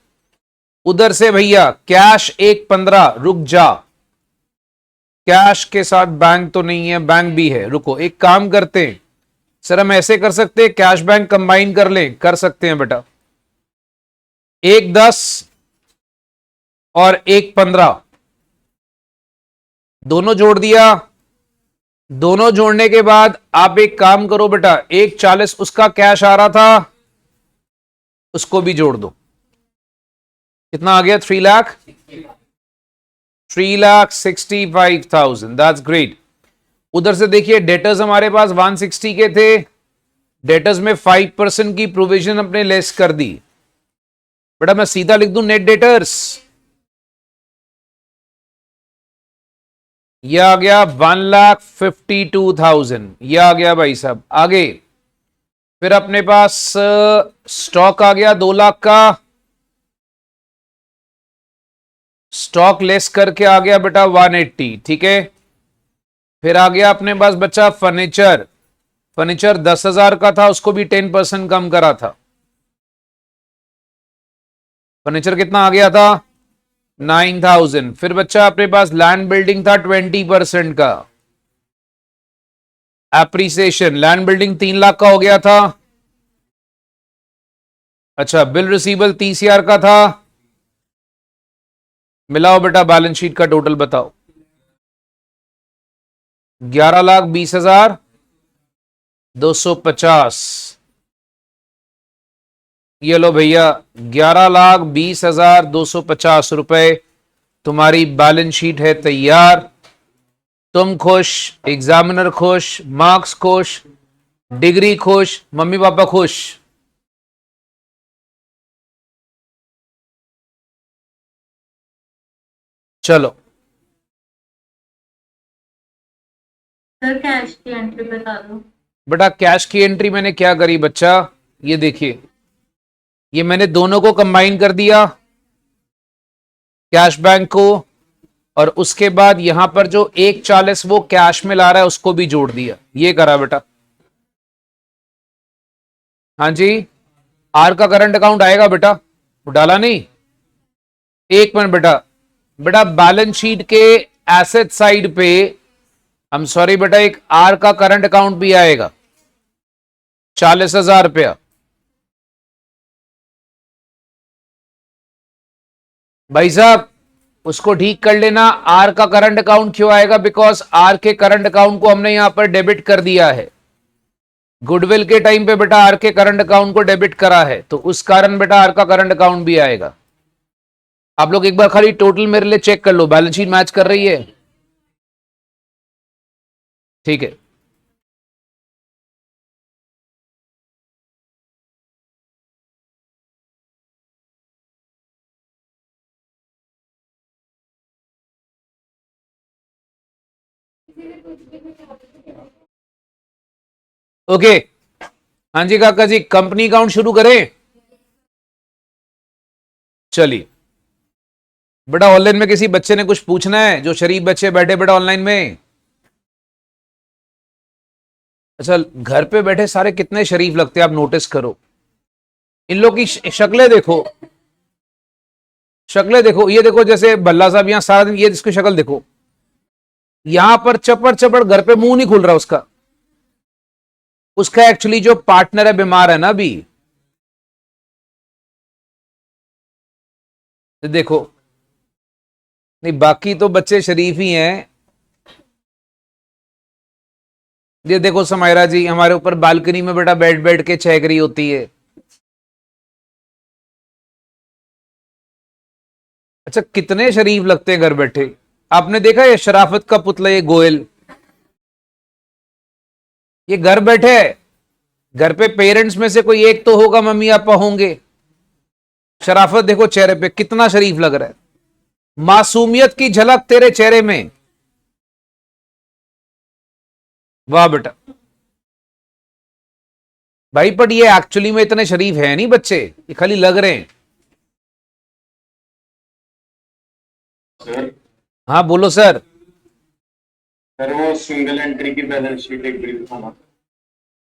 [SPEAKER 1] उधर से भैया कैश 115, रुक जा, कैश के साथ बैंक तो नहीं है, बैंक भी है, रुको एक काम करते हैं सर, हम ऐसे कर सकते हैं कैश बैंक कंबाइन कर लें, कर सकते हैं बेटा। 110 और 115 दोनों जोड़ दिया, दोनों जोड़ने के बाद आप एक काम करो बेटा, 140 उसका कैश आ रहा था, उसको भी जोड़ दो, कितना आ गया, 3,65,000, दैट्स ग्रेट। उधर से देखिए डेटर्स हमारे पास 160 के थे, डेटर्स में 5% की प्रोविजन अपने लेस कर दी। बेटा मैं सीधा लिख दूं नेट डेटर्स, ये आ गया 1,52,000, ये आ गया भाई साहब। आगे फिर अपने पास स्टॉक आ गया 2 लाख का, स्टॉक लेस करके आ गया बेटा 180, ठीक है। फिर आ गया अपने पास बच्चा फर्नीचर, फर्नीचर 10,000 का था, उसको भी 10% कम करा था। फर्नीचर कितना आ गया था, 9,000। फिर बच्चा अपने पास लैंड बिल्डिंग था 20% का, एप्रिसिएशन लैंड बिल्डिंग 3 लाख का हो गया था। अच्छा बिल रिसीवेबल 30,000 का था। मिलाओ बेटा बैलेंस शीट का टोटल बताओ, 11,20,250। ये लो भैया 11,20,250 रुपए तुम्हारी बैलेंस शीट है तैयार। तुम खुश, एग्जामिनर खुश, मार्क्स खुश, डिग्री खुश, मम्मी पापा खुश। चलो
[SPEAKER 2] सर कैश की एंट्री बता दो।
[SPEAKER 1] बेटा कैश की एंट्री मैंने क्या करी बच्चा, ये देखिए, ये मैंने दोनों को कंबाइन कर दिया, कैश बैंक को, और उसके बाद यहां पर जो 140 वो कैश में ला रहा है उसको भी जोड़ दिया, ये करा बेटा। हाँ जी, आर का करंट अकाउंट आएगा बेटा, वो डाला नहीं, एक मिनट बेटा। बेटा बैलेंस शीट के एसेट साइड पे, आई एम सॉरी बेटा, एक आर का करंट अकाउंट भी आएगा 40,000 रुपया। भाई साहब उसको ठीक कर लेना। आर का करंट अकाउंट क्यों आएगा, बिकॉज आर के करंट अकाउंट को हमने यहां पर डेबिट कर दिया है, गुडविल के टाइम पे बेटा आर के करंट अकाउंट को डेबिट करा है, तो उस कारण बेटा आर का करंट अकाउंट भी आएगा। आप लोग एक बार खाली टोटल मेरे लिए चेक कर लो, बैलेंस शीट मैच कर रही है, ठीक है। ओके हाँ जी काका जी, कंपनी अकाउंट शुरू करें। चलिए बेटा, ऑनलाइन में किसी बच्चे ने कुछ पूछना है, जो शरीफ बच्चे बैठे बेटा ऑनलाइन में। अच्छा, घर पे बैठे सारे कितने शरीफ लगते हैं आप नोटिस करो, इन लोग की शक्लें देखो, शक्लें देखो, ये देखो जैसे भल्ला साहब यहां सारा दिन, ये इसकी शक्ल देखो, यहां पर चपड़ चपड़, घर पे मुंह नहीं खुल रहा उसका, उसका एक्चुअली जो पार्टनर है बीमार है ना अभी, देखो। नहीं बाकी तो बच्चे शरीफ ही हैं। ये देखो समायरा जी हमारे ऊपर बालकनी में बेटा बैठ बैठ के चहक रही होती है। अच्छा कितने शरीफ लगते हैं घर बैठे। आपने देखा ये शराफत का पुतला, ये गोयल, ये घर बैठे है, घर पे पेरेंट्स में से कोई एक तो होगा, मम्मी पापा होंगे। शराफत देखो चेहरे पे, कितना शरीफ लग रहा है, मासूमियत की झलक तेरे चेहरे में। वाह बेटा भाई, पर ये एक्चुअली में इतने शरीफ है नहीं बच्चे, ये खाली लग रहे हैं।
[SPEAKER 3] सर
[SPEAKER 1] हाँ बोलो सर।
[SPEAKER 3] सर वो सिंगल एंट्री की बैलेंस शीट एक बार दिखाना।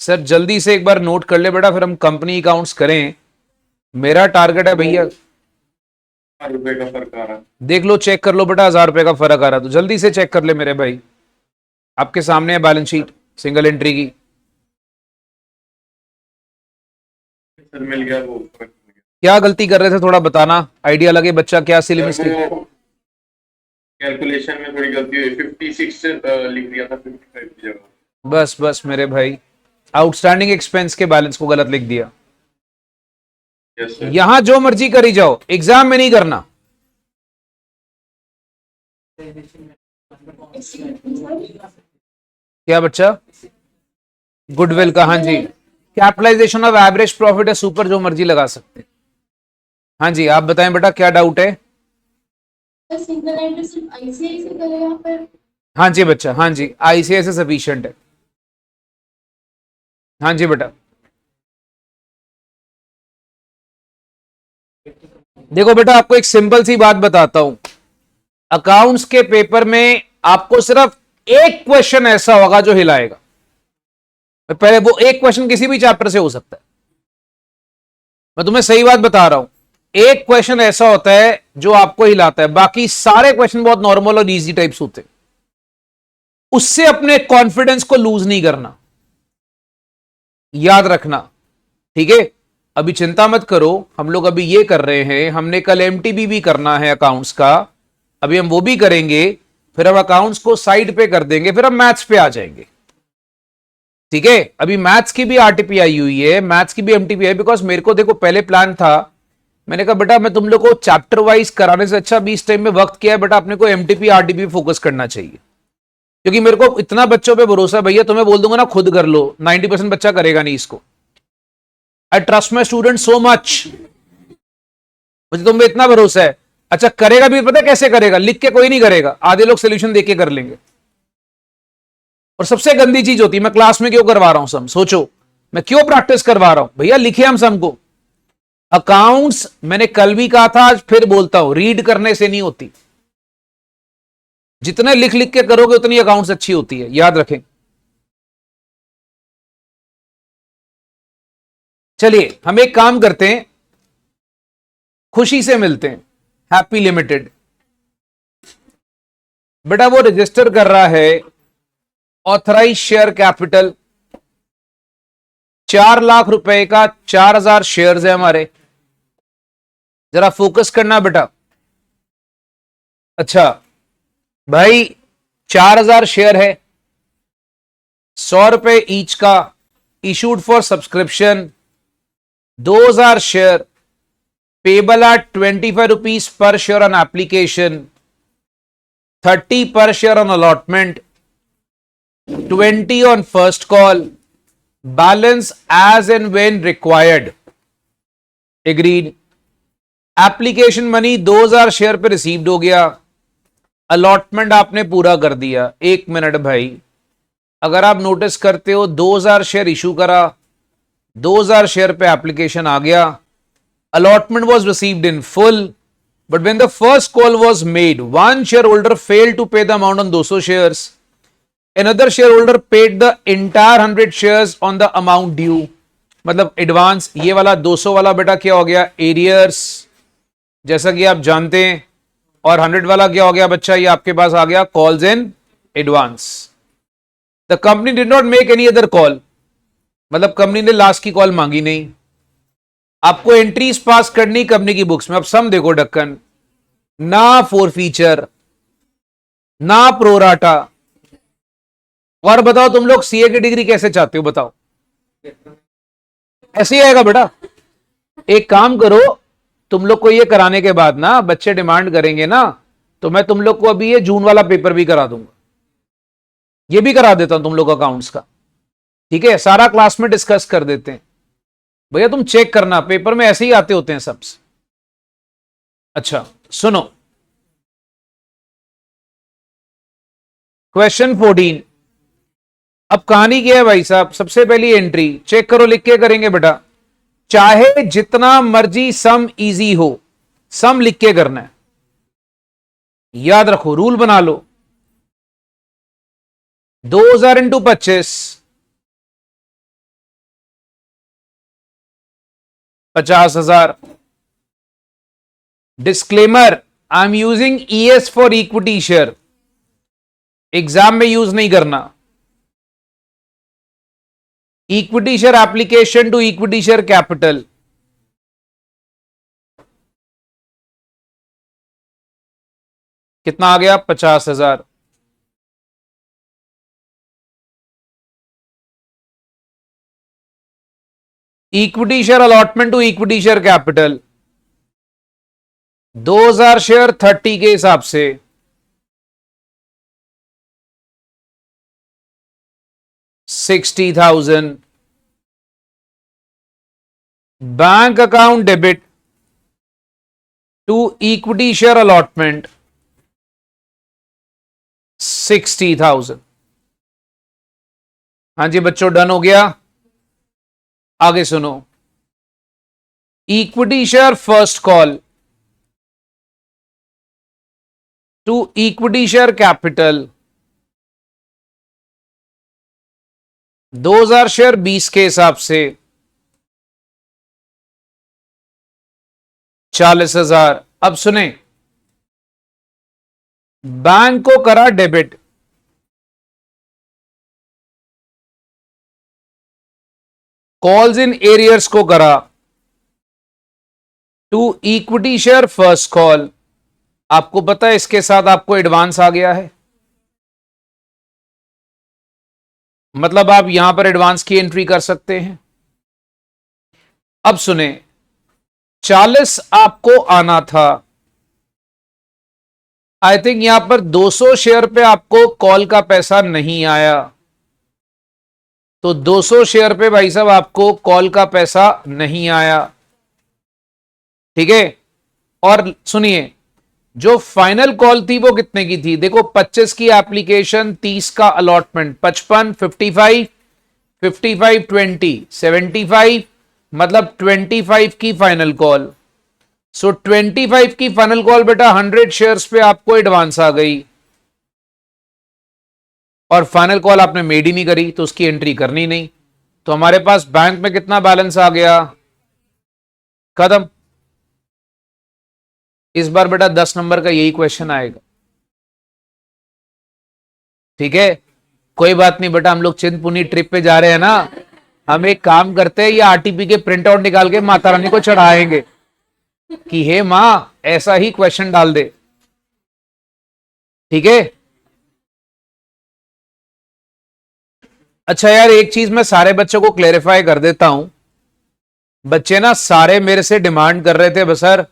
[SPEAKER 1] सर जल्दी से एक बार नोट कर ले बेटा, फिर हम कंपनी अकाउंट्स करें। मेरा टारगेट है भैया,
[SPEAKER 3] 1000 रुपए का फर्क आ रहा है।
[SPEAKER 1] देख लो चेक कर लो बेटा, 1000 रुपए का फर्क आ रहा, तो जल्दी से चेक कर ले मेरे भाई, आपके सामने है बैलेंस शीट सिंगल एंट्री की।
[SPEAKER 3] सर मिल गया, वो फर्क मिल गया।
[SPEAKER 1] क्या गलती कर रहे थे थोड़ा बताना, आइडिया लगे बच्चा क्या सिली मिस्टेक।
[SPEAKER 3] वो कैलकुलेशन में थोड़ी गलती हुई, 56 लिख दिया था 55 की जगह।
[SPEAKER 1] बस बस मेरे भाई, आउटस्टैंडिंग एक्सपेंस के बैलेंस को गलत लिख दिया।
[SPEAKER 3] Yes sir.
[SPEAKER 1] यहां जो मर्जी करी जाओ, एग्जाम में नहीं करना। क्या बच्चा, गुडविल का, हाँ जी, कैपिटलाइजेशन ऑफ एवरेज प्रॉफिट है सुपर, जो मर्जी लगा सकते हैं। हाँ जी आप बताएं बेटा क्या डाउट है।
[SPEAKER 2] सिंगल एंट्री सिर्फ आईसीआईसी करेगा पर।
[SPEAKER 1] हाँ जी बच्चा, हाँ जी आईसीआईसी से सफिशिएंट है। हाँ जी बेटा, देखो बेटा आपको एक सिंपल सी बात बताता हूं, अकाउंट्स के पेपर में आपको सिर्फ एक क्वेश्चन ऐसा होगा जो हिलाएगा। पहले वो एक क्वेश्चन किसी भी चैप्टर से हो सकता है, मैं तुम्हें सही बात बता रहा हूं, एक क्वेश्चन ऐसा होता है जो आपको हिलाता है, बाकी सारे क्वेश्चन बहुत नॉर्मल और इजी टाइप्स होते हैं। उससे अपने कॉन्फिडेंस को लूज नहीं करना, याद रखना, ठीक है। अभी चिंता मत करो, हम लोग अभी ये कर रहे हैं, हमने कल एमटीबी भी करना है अकाउंट्स का, अभी हम वो भी करेंगे, फिर हम अकाउंट्स को साइड पे कर देंगे, फिर हम मैथ्स पे आ जाएंगे, ठीक है। अभी मैथ्स की भी आरटीपी आई हुई है, मैथ्स की भी एमटीपी है, बिकॉज मेरे को देखो पहले प्लान था, मैंने कहा बेटा मैं तुम लोग को चैप्टर वाइज कराने से अच्छा 20 टाइम में वक्त किया है बेटा, अपने को एमटीपी आरटीपी फोकस करना चाहिए, क्योंकि मेरे को इतना बच्चों पे भरोसा है भैया, तुम्हें बोल दूंगा ना खुद कर लो, 90% बच्चा करेगा नहीं इसको। I trust my student so much, मुझे तुम पे इतना भरोसा है, अच्छा करेगा भी पता है कैसे करेगा, लिख के कोई नहीं करेगा, आधे लोग सोल्यूशन देख के कर लेंगे। और सबसे गंदी चीज होती है, मैं क्लास में क्यों करवा रहा हूं सम, सोचो मैं क्यों प्रैक्टिस करवा रहा हूं, भैया लिखे हम सम को। अकाउंट्स मैंने कल भी कहा था, आज फिर बोलता हूं, रीड करने से नहीं होती, जितने लिख लिख के करोगे उतनी अकाउंट्स अच्छी होती है, याद रखें। चलिए हम एक काम करते हैं, खुशी से मिलते हैं, हैप्पी लिमिटेड। बेटा वो रजिस्टर कर रहा है ऑथराइज शेयर कैपिटल 4 लाख रुपए का, 4000 शेयर्स है हमारे। जरा फोकस करना बेटा। अच्छा भाई 4000 शेयर है, 100 रुपए ईच का, issued for subscription 2000 share, payable eight 25 rupees per share on application, 30 per share on allotment, 20 on first call, balance as and when required. Agreed. Application money 2000 share पे रिसीव्ड हो गया, अलॉटमेंट आपने पूरा कर दिया। एक मिनट भाई, अगर आप नोटिस करते हो 2000 शेयर इशू करा, 2000 शेयर पे एप्लीकेशन आ गया, allotment was received in full. But when the first call was made, one shareholder failed to pay the amount on 200 shares. Another shareholder paid the entire 100 shares on the amount due. मतलब advance. ये वाला 200 वाला बेटा क्या हो गया, arrears, जैसा कि आप जानते हैं। और 100 वाला क्या हो गया बच्चा, ये आपके पास आ गया calls in advance. The company did not make any other call, मतलब कंपनी ने लास्ट की कॉल मांगी नहीं। आपको एंट्रीज पास करनी कंपनी की बुक्स में। अब सम देखो ढक्कन, ना फोर फीचर, ना प्रोराटा। और बताओ तुम लोग सीए की डिग्री कैसे चाहते हो, बताओ। ऐसे ही आएगा बेटा। एक काम करो, तुम लोग को ये कराने के बाद ना बच्चे डिमांड करेंगे ना, तो मैं तुम लोग को अभी ये जून वाला पेपर भी करा दूंगा, ये भी करा देता हूं तुम लोग अकाउंट्स का, ठीक है। सारा क्लास में डिस्कस कर देते हैं। भैया तुम चेक करना, पेपर में ऐसे ही आते होते हैं सब। अच्छा सुनो, क्वेश्चन 14। अब कहानी क्या है भाई साहब, सबसे पहली एंट्री चेक करो, लिख के करेंगे बेटा। चाहे जितना मर्जी सम इजी हो, सम लिख के करना है, याद रखो, रूल बना लो। 2000 into 25, 50,000। Disclaimer, I am using ES for equity share, exam में यूज नहीं करना। Equity share application to equity share capital, कितना आ गया, 50,000। Equity share allotment to equity share capital, 2000 share 30 के हिसाब से, 60,000। Bank account debit to equity share allotment 60,000। हाँ जी बच्चों, डन हो गया। आगे सुनो, equity share first call to equity share capital, 2000 share 20 के हिसाब से, 40,000। अब सुने, बैंक को करा डेबिट, कॉल्स इन एरियर्स को करा to equity share first call. आपको पता है इसके साथ आपको एडवांस आ गया है, मतलब आप यहां पर एडवांस की एंट्री कर सकते हैं। अब सुने, 40 आपको आना था, आई थिंक यहां पर 200 शेयर पे आपको कॉल का पैसा नहीं आया, तो 200 शेयर पे भाई साहब आपको कॉल का पैसा नहीं आया, ठीक है। और सुनिए, जो फाइनल कॉल थी वो कितने की थी? देखो 25 की एप्लीकेशन, 30 का अलॉटमेंट, 55, 55, 55, 20, 75, मतलब 25 की फाइनल कॉल। सो 25 की फाइनल कॉल बेटा 100 शेयर्स पे आपको एडवांस आ गई, और फाइनल कॉल आपने मेड ही नहीं करी तो उसकी एंट्री करनी नहीं। तो हमारे पास बैंक में कितना बैलेंस आ गया? खत्म। इस बार बेटा 10 नंबर का यही क्वेश्चन आएगा। ठीक है, कोई बात नहीं बेटा, हम लोग चिंतपूर्णी ट्रिप पे जा रहे हैं ना, हम एक काम करते हैं, ये आरटीपी के प्रिंट आउट निकाल के माता रानी को चढ़ाएंगे कि हे मां ऐसा ही क्वेश्चन डाल दे। ठीक है। अच्छा यार, एक चीज मैं सारे बच्चों को क्लेरिफाई कर देता हूं। बच्चे ना सारे मेरे से डिमांड कर रहे थे, बस सर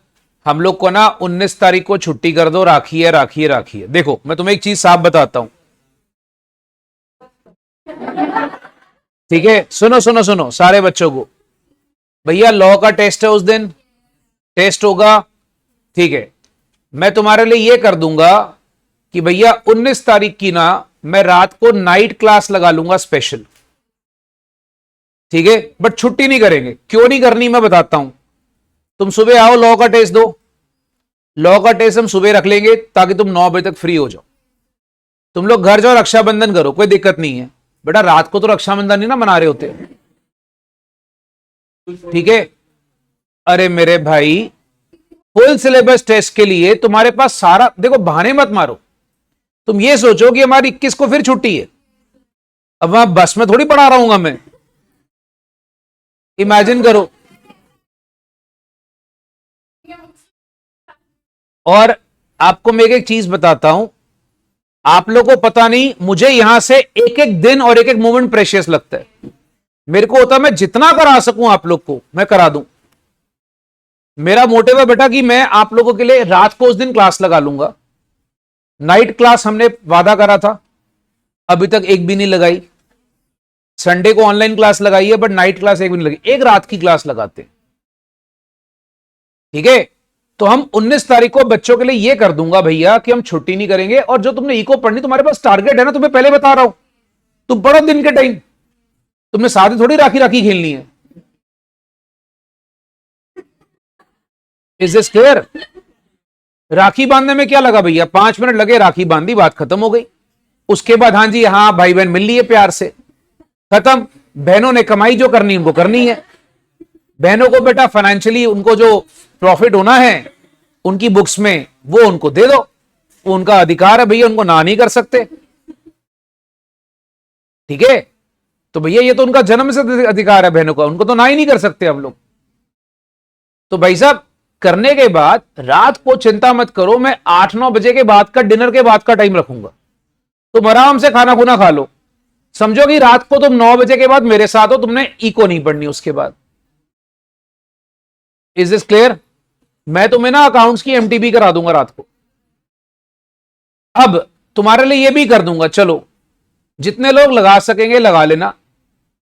[SPEAKER 1] हम लोग को ना 19 तारीख को छुट्टी कर दो, राखी है राखी है राखी है। देखो मैं तुम्हें एक चीज साफ बताता हूं, ठीक है, सुनो सुनो सुनो सारे बच्चों को। भैया लॉ का टेस्ट है उस दिन, टेस्ट होगा, ठीक है। मैं तुम्हारे लिए ये कर दूंगा कि भैया 19 तारीख की ना मैं रात को नाइट क्लास लगा लूंगा स्पेशल, ठीक है, बट छुट्टी नहीं करेंगे। क्यों नहीं करनी मैं बताता हूं। तुम सुबह आओ, लॉ का टेस्ट दो, लॉ का टेस्ट हम सुबह रख लेंगे ताकि तुम 9 बजे तक फ्री हो जाओ। तुम लोग घर जाओ, रक्षाबंधन करो, कोई दिक्कत नहीं है बेटा, रात को तो रक्षाबंधन नहीं ना मना रहे होते, ठीक है। अरे मेरे भाई, फुल सिलेबस टेस्ट के लिए तुम्हारे पास सारा, देखो बहाने मत मारो। तुम ये सोचो कि हमारी 21 को फिर छुट्टी है, अब वहां बस में थोड़ी पढ़ा रहूंगा मैं, इमेजिन करो। और आपको मैं एक चीज बताता हूं, आप लोगों को पता नहीं, मुझे यहां से एक एक दिन और एक एक मोमेंट प्रेशियस लगता है। मेरे को होता है मैं जितना करा सकूं आप लोग को मैं करा दूं। मेरा मोटिव है बेटा कि मैं आप लोगों के लिए रात को उस दिन क्लास लगा लूंगा। नाइट क्लास हमने वादा करा था, अभी तक एक भी नहीं लगाई। संडे को ऑनलाइन क्लास लगाई है बट नाइट क्लास एक भी नहीं लगी, एक रात की क्लास लगाते, ठीक है। तो हम 19 तारीख को बच्चों के लिए ये कर दूंगा भैया कि हम छुट्टी नहीं करेंगे। और जो तुमने इको पढ़नी, तुम्हारे पास टारगेट है ना, तुम्हें पहले बता रहा हूं, तुम पढ़ो दिन के टाइम, तुमने साथ ही थोड़ी राखी राखी खेलनी है। Is this clear? राखी बांधने में क्या लगा भैया, 5 मिनट लगे, राखी बांधी, बात खत्म हो गई। उसके बाद हाँ जी हाँ भाई बहन मिल लिए प्यार से, खत्म। बहनों ने कमाई जो करनी उनको करनी है। बहनों को बेटा फाइनेंशियली उनको जो प्रॉफिट होना है उनकी बुक्स में, वो उनको दे दो, वो उनका अधिकार है भैया, उनको ना नहीं कर सकते, ठीक है। तो भैया ये तो उनका जन्म से अधिकार है बहनों का, उनको तो ना ही नहीं कर सकते हम लोग। तो भाई साहब करने के बाद रात को चिंता मत करो, मैं 8-9 बजे के बाद का, डिनर के बाद का टाइम रखूंगा, तुम आराम से खाना खुना खा लो। समझो कि रात को तुम 9 बजे के बाद मेरे साथ हो, तुमने इको नहीं पढ़नी उसके बाद। Is this clear? मैं तुम्हें ना अकाउंट्स की एमटीबी करा दूंगा रात को। अब तुम्हारे लिए ये भी कर दूंगा, चलो जितने लोग लगा सकेंगे लगा लेना,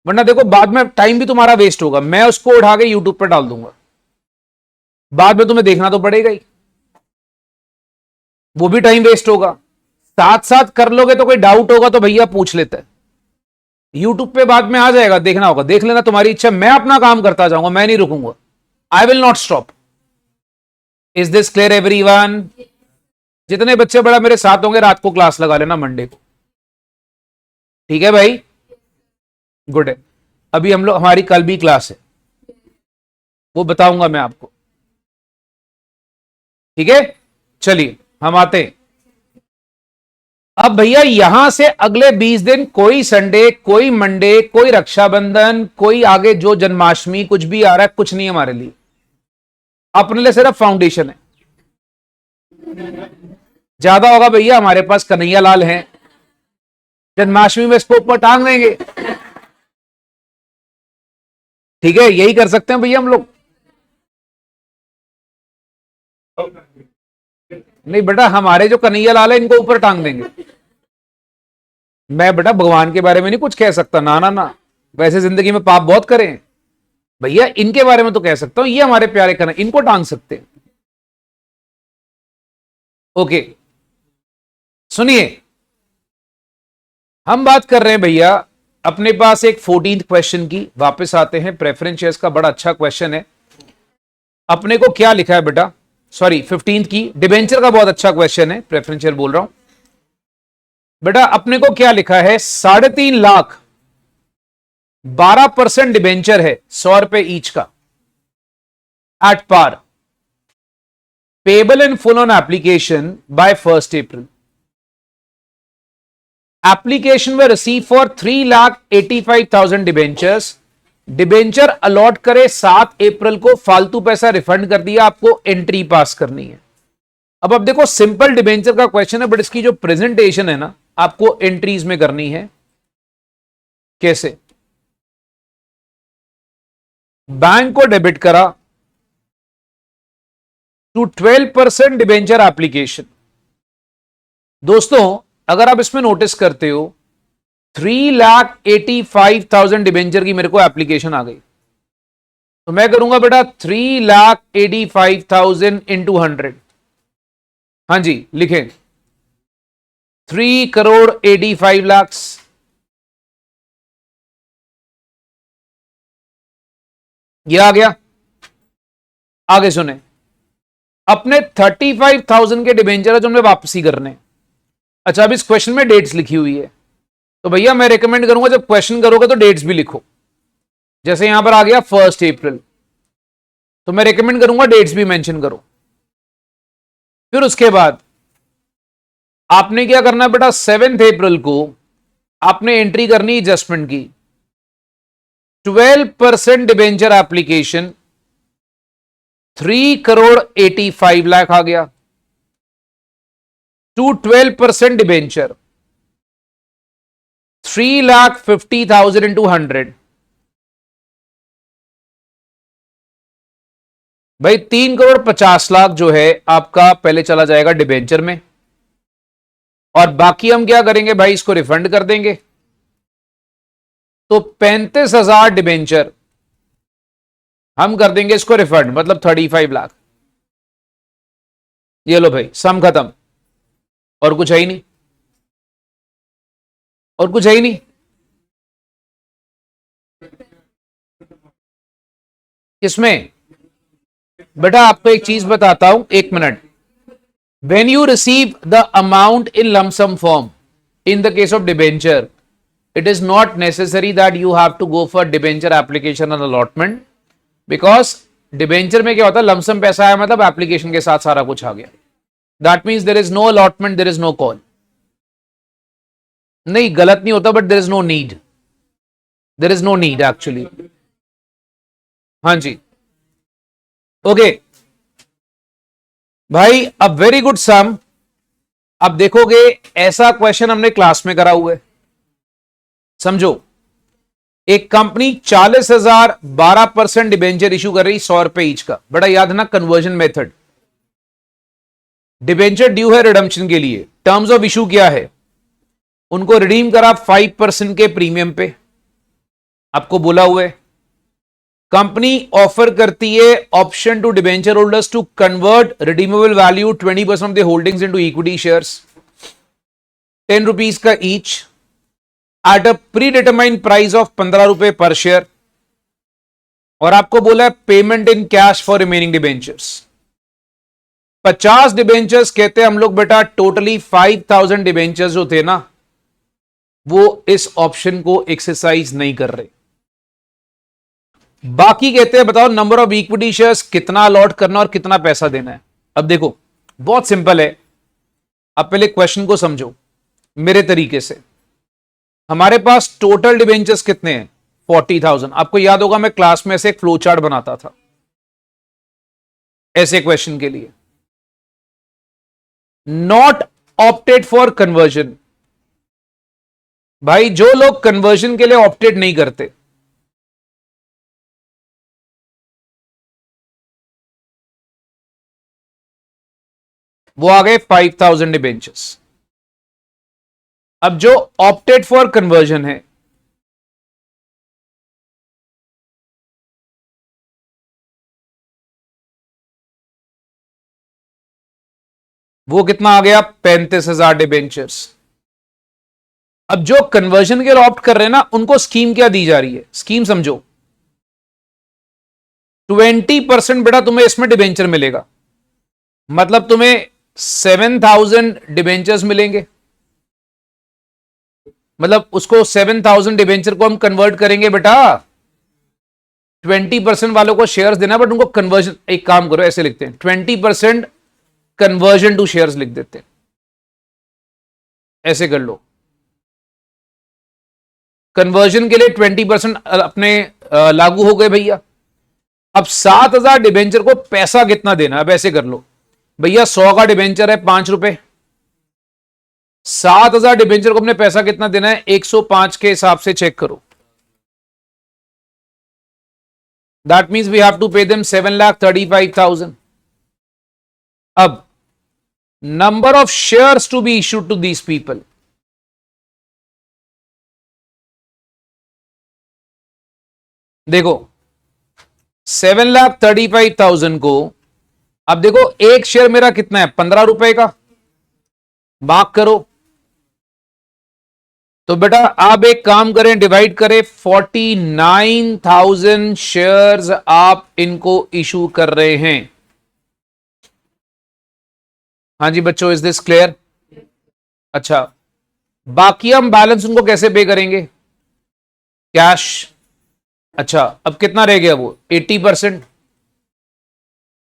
[SPEAKER 1] वरना देखो बाद में टाइम भी तुम्हारा वेस्ट होगा। मैं उसको उठा के यूट्यूब पर डाल दूंगा, बाद में तुम्हें देखना तो पड़ेगा ही, वो भी टाइम वेस्ट होगा। साथ साथ कर लोगे तो कोई डाउट होगा तो भैया पूछ लेते हैं, यूट्यूब पे बाद में आ जाएगा, देखना होगा, देख लेना, तुम्हारी इच्छा। मैं अपना काम करता जाऊंगा, मैं नहीं रुकूंगा, I will not stop. Is this clear everyone? जितने बच्चे बड़ा मेरे साथ होंगे रात को क्लास लगा लेना मंडे को, ठीक है भाई? गुड है। अभी हम लोग, हमारी कल भी क्लास है, वो बताऊंगा मैं आपको, ठीक है। चलिए हम आते हैं अब भैया, यहां से अगले 20 दिन कोई संडे, कोई मंडे, कोई रक्षाबंधन, कोई आगे जो जन्माष्टमी, कुछ भी आ रहा है, कुछ नहीं है हमारे लिए, अपने लिए सिर्फ फाउंडेशन है। ज्यादा होगा भैया, हमारे पास कन्हैया लाल हैं, जन्माष्टमी में इसको ऊपर टांग देंगे, ठीक है, यही कर सकते हैं भैया हम लोग। नहीं बेटा, हमारे जो कन्हैया लाल है इनको ऊपर टांग देंगे। मैं बेटा भगवान के बारे में नहीं कुछ कह सकता, ना ना ना, वैसे जिंदगी में पाप बहुत करें भैया, इनके बारे में तो कह सकता हूं, ये हमारे प्यारे कन्हैया, इनको टांग सकते हैं। ओके, सुनिए, हम बात कर रहे हैं भैया अपने पास एक 14th क्वेश्चन की। वापस आते हैं, प्रेफरेंस शेयर्स का बड़ा अच्छा क्वेश्चन है। अपने को क्या लिखा है बेटा, सॉरी 15th की, डिबेंचर का बहुत अच्छा क्वेश्चन है, प्रेफरेंस शेयर बोल रहा हूं बेटा। अपने को क्या लिखा है, 3.5 लाख 12% डिबेंचर है, 100 रुपए ईच का, at par, payable in full on application by 1st April। Application में receive for 3,85,000 debentures. Debenture allot करे 7 अप्रैल को, फालतू पैसा रिफंड कर दिया, आपको एंट्री पास करनी है। अब देखो, सिंपल डिबेंचर का क्वेश्चन है, बट इसकी जो प्रेजेंटेशन है ना, आपको एंट्रीज में करनी है। कैसे? बैंक को डेबिट करा टू 12% डिबेंचर एप्लीकेशन। दोस्तों, अगर आप इसमें नोटिस करते हो, 3,85,000 डिबेंचर की मेरे को एप्लीकेशन आ गई, तो मैं करूंगा बेटा 3,85,000 इंटू 100। हाँ जी, लिखें 3,85,00,000। ये आ गया। आगे सुने, अपने 35,000 के डिबेंचर है जो हमें वापसी करने। अच्छा, अब इस क्वेश्चन में डेट्स लिखी हुई है, तो भैया मैं रेकमेंड करूंगा जब क्वेश्चन करोगे तो डेट्स भी लिखो। जैसे यहां पर आ गया 1st April, तो मैं रेकमेंड करूंगा डेट्स भी मेंशन करो। फिर उसके बाद आपने क्या करना है बेटा, 7th April को आपने एंट्री करनी एडजस्टमेंट की, 12% डिबेंचर एप्लीकेशन, 3,85,00,000 आ गया, टू 12% डिबेंचर, 3,50,000 इंटू 100। भाई 3,50,00,000 जो है आपका पहले चला जाएगा डिबेंचर में, और बाकी हम क्या करेंगे भाई, इसको रिफंड कर देंगे। तो 35,000 डिबेंचर हम कर देंगे इसको रिफंड, मतलब 35,00,000। ये लो भाई, सम खत्म। और कुछ है ही नहीं, और कुछ है ही नहीं। किसमें बेटा, आपको एक चीज बताता हूं, 1 minute. When you receive the amount in lump sum form, in the case of debenture, it is not necessary that you have to go for debenture application and allotment, because debenture में क्या होता है, lump sum पैसा है मतलब application के साथ सारा कुछ आ गया। That means there is no allotment, there is no call. नहीं, गलत नहीं होता, but there is no need, there is no need actually. हाँ जी, ओके भाई, अ वेरी गुड सम। अब देखोगे, ऐसा क्वेश्चन हमने क्लास में करा हुआ है। समझो, एक कंपनी 40,000 12% डिबेंचर इशू कर रही, 100 रुपए ईच का। बड़ा याद है ना कन्वर्जन मेथड। डिबेंचर ड्यू है रिडम्पशन के लिए, टर्म्स ऑफ इशू क्या है, उनको रिडीम करा 5% के प्रीमियम पे, आपको बोला हुआ है। कंपनी ऑफर करती है option to debenture holders to convert redeemable value 20% of the holdings into equity shares, 10 rupees का each, at a predetermined price of 15 रुपए पर शेयर। और आपको बोला है payment in cash for remaining debentures. 50 debentures कहते हैं हम लोग बेटा, टोटली 5,000 डिबेंचर्स जो थे ना, वो इस ऑप्शन को एक्सरसाइज नहीं कर रहे। बाकी कहते हैं बताओ नंबर ऑफ इक्विटी शेयर्स कितना अलॉट करना और कितना पैसा देना है। अब देखो, बहुत सिंपल है। अब पहले क्वेश्चन को समझो मेरे तरीके से। हमारे पास टोटल डिबेंचर्स कितने हैं, 40,000। आपको याद होगा मैं क्लास में से एक फ्लो चार्ट बनाता था ऐसे क्वेश्चन के लिए। नॉट ऑप्टेड फॉर कन्वर्जन, भाई जो लोग कन्वर्जन के लिए ऑप्टेड नहीं करते, वो आ गए 5,000 डिबेंचर्स। अब जो ऑप्टेड फॉर कन्वर्जन है, वो कितना आ गया? 35,000 डिबेंचर्स। अब जो कन्वर्जन के लिए ऑप्ट कर रहे हैं ना, उनको स्कीम क्या दी जा रही है? स्कीम समझो, 20% बेटा तुम्हें इसमें डिबेंचर मिलेगा, मतलब तुम्हें 7,000 डिबेंचर्स मिलेंगे। मतलब उसको 7,000 डिबेंचर को हम कन्वर्ट करेंगे बेटा, 20% वालों को शेयर्स देना, बट उनको कन्वर्जन, एक काम करो ऐसे लिखते हैं, 20% कन्वर्जन टू शेयर्स लिख देते हैं, ऐसे कर लो। कन्वर्जन के लिए 20% अपने लागू हो गए भैया। अब 7,000 डिबेंचर को पैसा कितना देना? अब ऐसे कर लो भैया, 100 का डिबेंचर है 5 रुपए, 7,000 डिबेंचर को अपने पैसा कितना देना है? 105 के हिसाब से चेक करो। That means we have to pay them 7,35,000। अब number of shares to be issued to these people, देखो 7,35,000 को, अब देखो एक शेयर मेरा कितना है? 15 रुपए का, भाग करो। तो बेटा आप एक काम करें, डिवाइड करें, 49,000 शेयर्स आप इनको इशू कर रहे हैं। हाँ जी बच्चों, इज दिस क्लियर? अच्छा, बाकी हम बैलेंस उनको कैसे पे करेंगे? कैश। अच्छा, अब कितना रह गया? वो 80%।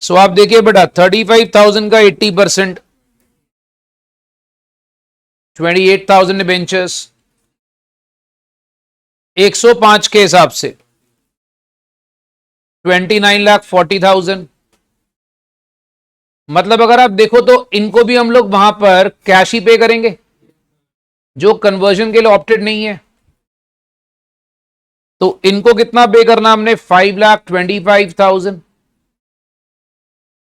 [SPEAKER 1] सो आप देखिए बेटा, 35,000 का 80%, 28,000 डिबेंचर्स, 105 के हिसाब से 29,40,000। मतलब अगर आप देखो तो इनको भी हम लोग वहां पर कैश ही पे करेंगे, जो कन्वर्जन के लिए ऑप्टेड नहीं है। तो इनको कितना पे करना हमने? 5,25,000।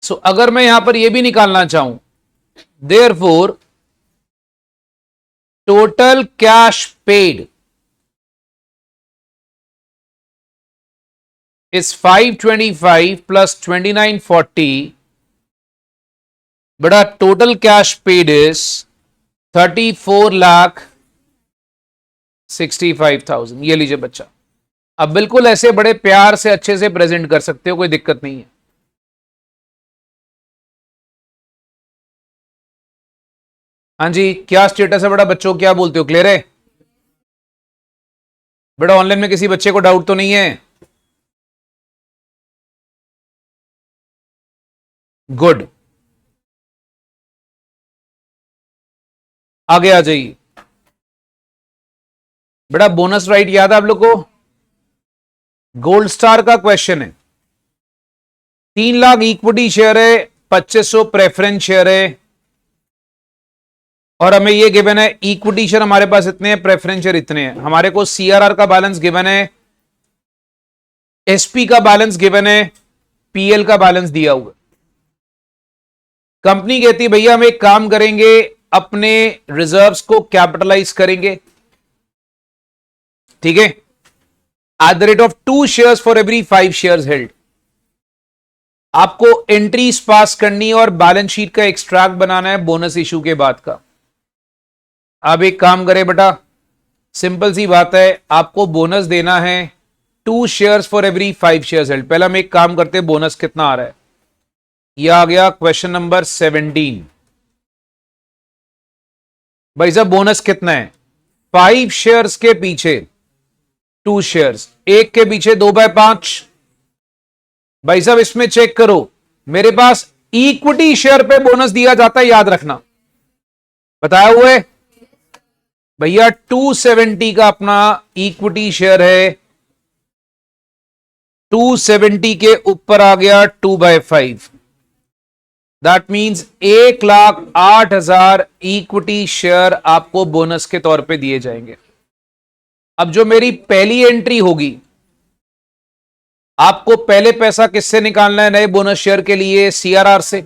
[SPEAKER 1] सो अगर मैं यहां पर यह भी निकालना चाहूं, therefore total cash paid is 525 plus 2940, बेटा टोटल कैश पेड इज 34,65,000। ये लीजिए बच्चा, अब बिल्कुल ऐसे बड़े प्यार से अच्छे से प्रेजेंट कर सकते हो, कोई दिक्कत नहीं है। हाँ जी, क्या स्टेटस है बेटा बच्चों, क्या बोलते हो? क्लियर है बेटा? ऑनलाइन में किसी बच्चे को डाउट तो नहीं है? गुड, आगे आ जाइए बेटा। बोनस राइट याद है आप लोग को? गोल्ड स्टार का क्वेश्चन है। 3 लाख इक्विटी शेयर है, 2500 प्रेफरेंस शेयर है, और हमें ये गिवन है इक्विटी शेयर हमारे पास इतने हैं, प्रेफरेंस शेयर इतने हैं। हमारे को सीआरआर का बैलेंस गिवन है, एसपी का बैलेंस गिवन है, पीएल का बैलेंस दिया हुआ। कंपनी कहती है भैया हम एक काम करेंगे, अपने रिजर्व्स को कैपिटलाइज करेंगे, ठीक है, at the rate of 2 shares for every 5 shares held. आपको एंट्रीज पास करनी है और बैलेंस शीट का एक्सट्रैक्ट बनाना है बोनस इशू के बाद का। अब एक काम करें बेटा, सिंपल सी बात है, आपको बोनस देना है 2 shares for every 5 shares held. पहले हम एक काम करते हैं, बोनस कितना आ रहा है? यह आ गया क्वेश्चन नंबर 17। भाई साहब बोनस कितना है? 5 शेयर्स के पीछे 2 शेयर्स, एक के पीछे 2/5। भाई साहब इसमें चेक करो, मेरे पास इक्विटी शेयर पे बोनस दिया जाता है, याद रखना, बताया हुआ है भैया। 270 का अपना इक्विटी शेयर है, 270 के ऊपर आ गया 2/5। दैट मींस 1,08,000 इक्विटी शेयर आपको बोनस के तौर पे दिए जाएंगे। अब जो मेरी पहली एंट्री होगी, आपको पहले पैसा किससे निकालना है नए बोनस शेयर के लिए? सीआरआर से।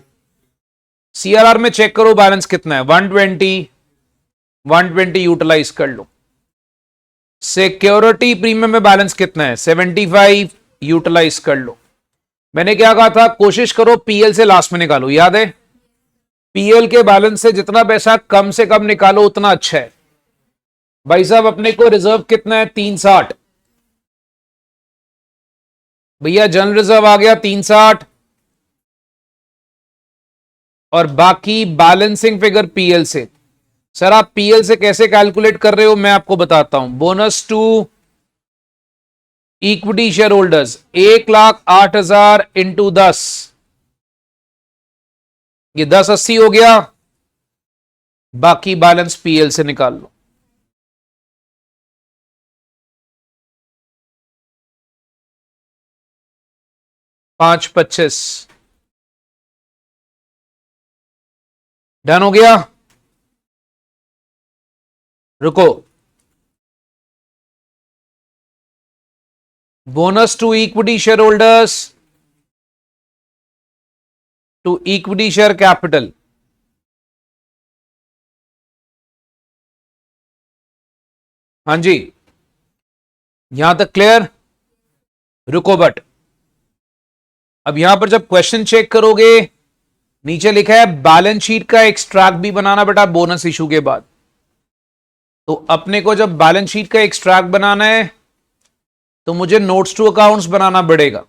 [SPEAKER 1] सीआरआर में चेक करो बैलेंस कितना है, 120 यूटिलाइज कर लो। सिक्योरिटी प्रीमियम में बैलेंस कितना है? 75 यूटिलाइज कर लो। मैंने क्या कहा था? कोशिश करो पीएल से लास्ट में निकालो, याद है? पीएल के बैलेंस से जितना पैसा कम से कम निकालो उतना अच्छा है। भाई साहब अपने को रिजर्व कितना है? 360। भैया जनरल रिजर्व आ गया 360 और बाकी बैलेंसिंग फिगर पीएल से। सर आप पीएल से कैसे कैलकुलेट कर रहे हो मैं आपको बताता हूं। Bonus to equity share holders 1,08,000 into 10, ये 1080 हो गया। बाकी बैलेंस पीएल से निकाल लो। पांच 25 डन हो गया। रुको, bonus to equity share holders to equity share capital, हाँ जी यहां तक क्लियर। रुको बट अब यहां पर जब क्वेश्चन चेक करोगे नीचे लिखा है बैलेंस शीट का एक्सट्रैक्ट भी बनाना बेटा बोनस इशू के बाद। तो अपने को जब बैलेंस शीट का एक्सट्रैक्ट बनाना है तो मुझे नोट्स टू अकाउंट्स बनाना पड़ेगा।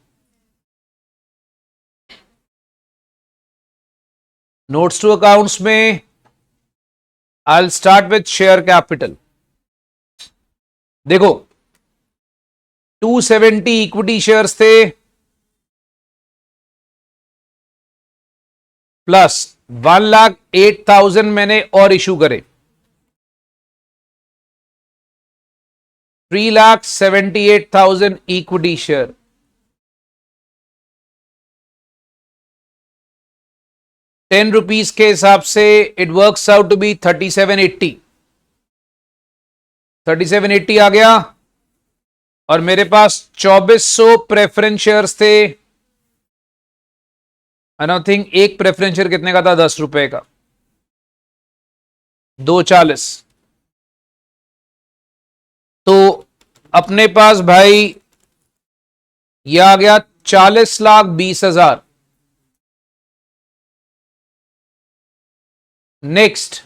[SPEAKER 1] नोट्स टू अकाउंट्स में I will start with share capital. देखो 270 इक्विटी शेयर्स थे प्लस 1,08,000 मैंने और इशू करे, 3,78,000 इक्विटी शेयर। ₹10 के हिसाब से it works out to be 3780। 3780 आ गया और मेरे पास 2400 प्रेफरेंस शेयर्स थे। आई थिंक एक प्रेफरेंस शेयर कितने का था? ₹10 का, 240। तो अपने पास भाई यह आ गया 40,20,000। Next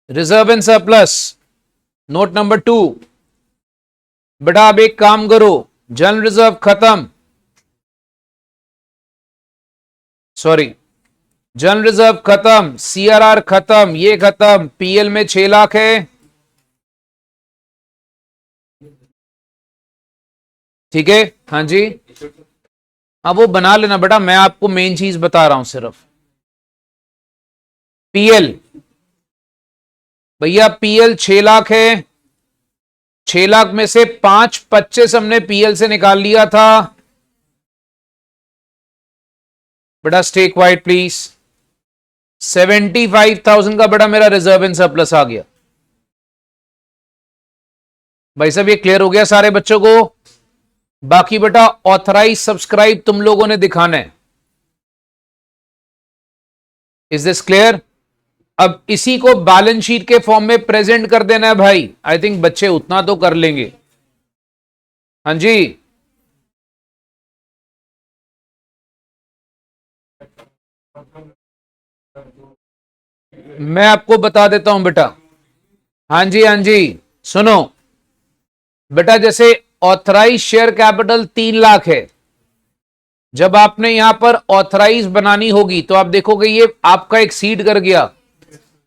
[SPEAKER 1] reserve and surplus, note number 2। बेटा अब एक काम करो, जनरल रिजर्व खत्म, सॉरी जनरल रिजर्व खत्म, सीआरआर खत्म, ये खत्म, पीएल में 6 लाख है। ठीक है, हाँ जी हाँ वो बना लेना बेटा, मैं आपको मेन चीज बता रहा हूं सिर्फ। पीएल भैया पीएल 6 लाख है, 6 लाख में से 5,25 हमने पीएल से निकाल लिया था। बेटा स्टे क्वाइट प्लीज। 75,000 का बेटा मेरा रिजर्व एंड सरप्लस आ गया। भाई साहब ये क्लियर हो गया सारे बच्चों को? बाकी बेटा ऑथराइज सब्सक्राइब तुम लोगों ने दिखाना है। Is this clear? अब इसी को बैलेंस शीट के फॉर्म में प्रेजेंट कर देना है भाई। आई थिंक बच्चे उतना तो कर लेंगे। हाँ जी मैं आपको बता देता हूं बेटा। हाँ जी हाँ जी सुनो बेटा, जैसे ऑथराइज शेयर कैपिटल 3 लाख है, जब आपने यहां पर ऑथराइज बनानी होगी तो आप देखोगे ये आपका एक्सीड कर गया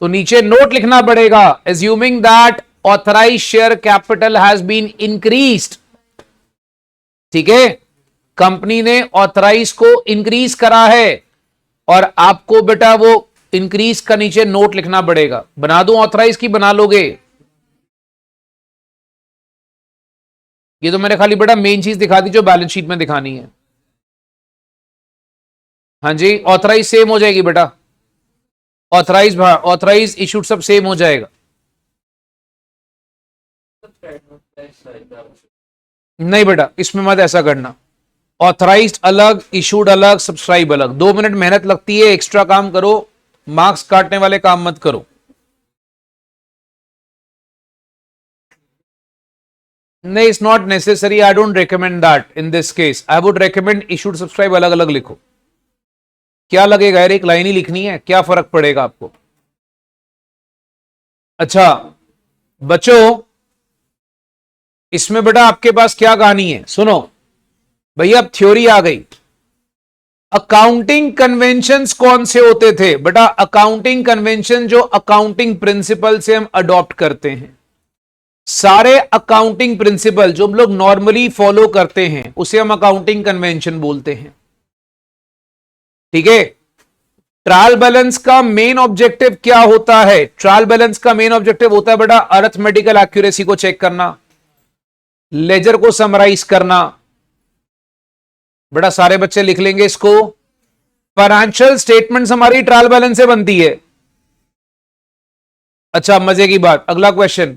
[SPEAKER 1] तो नीचे नोट लिखना पड़ेगा, assuming that authorise share capital has been increased. ठीक है, कंपनी ने ऑथराइज को इंक्रीज करा है और आपको बेटा वो इंक्रीज का नीचे नोट लिखना पड़ेगा। बना दूं ऑथराइज की? बना लोगे? ये तो मैंने खाली बेटा मेन चीज दिखा दी जो बैलेंस शीट में दिखानी है। हाँ जी ऑथराइज सेम हो जाएगी बेटा, ऑथराइज इशूड सब सेम हो जाएगा। नहीं बेटा इसमें मत ऐसा करना, ऑथराइज्ड अलग, इशूड अलग, सब्सक्राइब अलग। 2 मिनट मेहनत लगती है, एक्स्ट्रा काम करो, मार्क्स काटने वाले काम मत करो। नहीं, it's not necessary, I don't recommend that in this case. I would recommend issued subscribe अलग अलग लिखो। क्या लगेगा यार, एक लाइन ही लिखनी है, क्या फर्क पड़ेगा आपको। अच्छा बच्चों, इसमें बेटा आपके पास क्या कहानी है, सुनो भैया। अब थ्योरी आ गई। अकाउंटिंग कन्वेंशंस कौन से होते थे बेटा? अकाउंटिंग कन्वेंशन जो अकाउंटिंग प्रिंसिपल से हम अडॉप्ट करते हैं, सारे अकाउंटिंग प्रिंसिपल जो हम लोग नॉर्मली फॉलो करते हैं उसे हम अकाउंटिंग कन्वेंशन बोलते हैं। ठीक है। ट्रायल बैलेंस का मेन ऑब्जेक्टिव क्या होता है? ट्रायल बैलेंस का मेन ऑब्जेक्टिव होता है बेटा अरिथमेटिकल एक्यूरेसी को चेक करना, लेजर को समराइज करना। बेटा सारे बच्चे लिख लेंगे इसको। फाइनेंशियल स्टेटमेंट्स हमारी ट्रायल बैलेंस से बनती है। अच्छा मजे की बात, अगला question,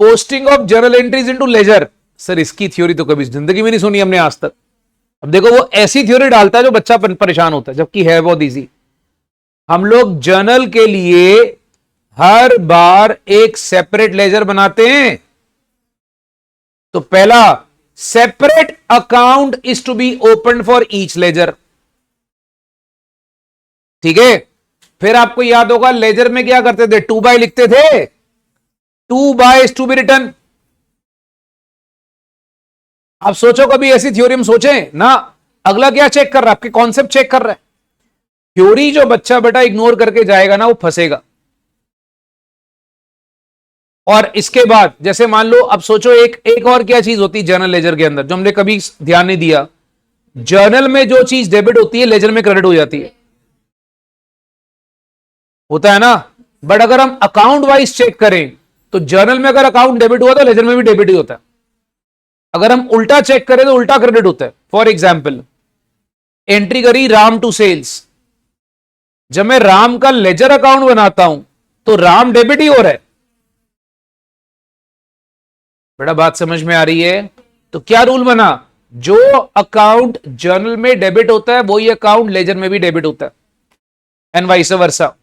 [SPEAKER 1] posting of journal entries into ledger. Sir इसकी थ्योरी तो कभी जिंदगी में नहीं सुनी हमने आज तक। अब देखो वो ऐसी थ्योरी डालता है जो बच्चा परेशान होता है, जबकि है बहुत इजी। हम लोग जर्नल के लिए हर बार एक सेपरेट लेजर बनाते हैं। तो पहला, separate account is to be open for each ledger. ठीक है। फिर आपको याद होगा लेजर में क्या करते थे, 2 बाय लिखते थे, 2 by is to be return. आप सोचो कभी ऐसी थ्योरी हम सोचें ना। अगला क्या चेक कर रहा है, आपके कॉन्सेप्ट चेक कर रहा है। थ्योरी जो बच्चा बेटा इग्नोर करके जाएगा ना वो फंसेगा। और इसके बाद जैसे मान लो, अब सोचो एक और क्या चीज होती है जर्नल लेजर के अंदर जो हमने कभी ध्यान नहीं दिया। जर्नल में जो चीज डेबिट होती है लेजर में क्रेडिट हो जाती है, होता है ना। बट अगर हम अकाउंट वाइज चेक करें तो जर्नल में अगर अकाउंट डेबिट हुआ तो लेजर में भी डेबिट ही होता है। अगर हम उल्टा चेक करें तो उल्टा क्रेडिट होता है। फॉर एग्जाम्पल, एंट्री करी राम टू सेल्स, जब मैं राम का लेजर अकाउंट बनाता हूं तो राम डेबिट ही हो रहा है। बड़ा बात समझ में आ रही है? तो क्या रूल बना, जो अकाउंट जर्नल में डेबिट होता है वही अकाउंट लेजर में भी डेबिट होता है, एंड वाइस वर्सा।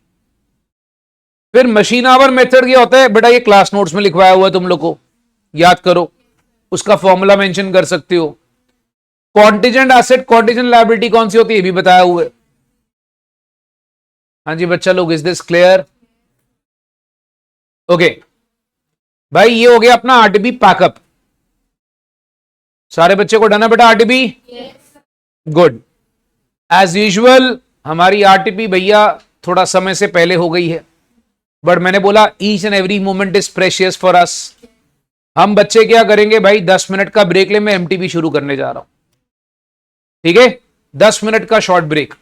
[SPEAKER 1] फिर मशीन आवर मेथड क्या होता है बेटा, ये क्लास नोट्स में लिखवाया हुआ है, तुम लोग को याद करो, उसका फॉर्मूला मेंशन कर सकते हो। कॉन्टिजेंट एसेट कॉन्टिजेंट लायबिलिटी कौन सी होती है ये भी बताया हुआ है। हाँ जी बच्चा लोग, इज दिस क्लियर? ओके भाई, ये हो गया अपना आरटीपी पैकअप। सारे बच्चे को डन है बेटा आरटीपी? गुड। एज यूजुअल हमारी आरटीपी भैया थोड़ा समय से पहले हो गई है, बट मैंने बोला each and every moment is precious for us. हम बच्चे क्या करेंगे भाई, 10 मिनट का ब्रेक ले, मैं एमटीबी शुरू करने जा रहा हूं। ठीक है, 10 मिनट का शॉर्ट ब्रेक।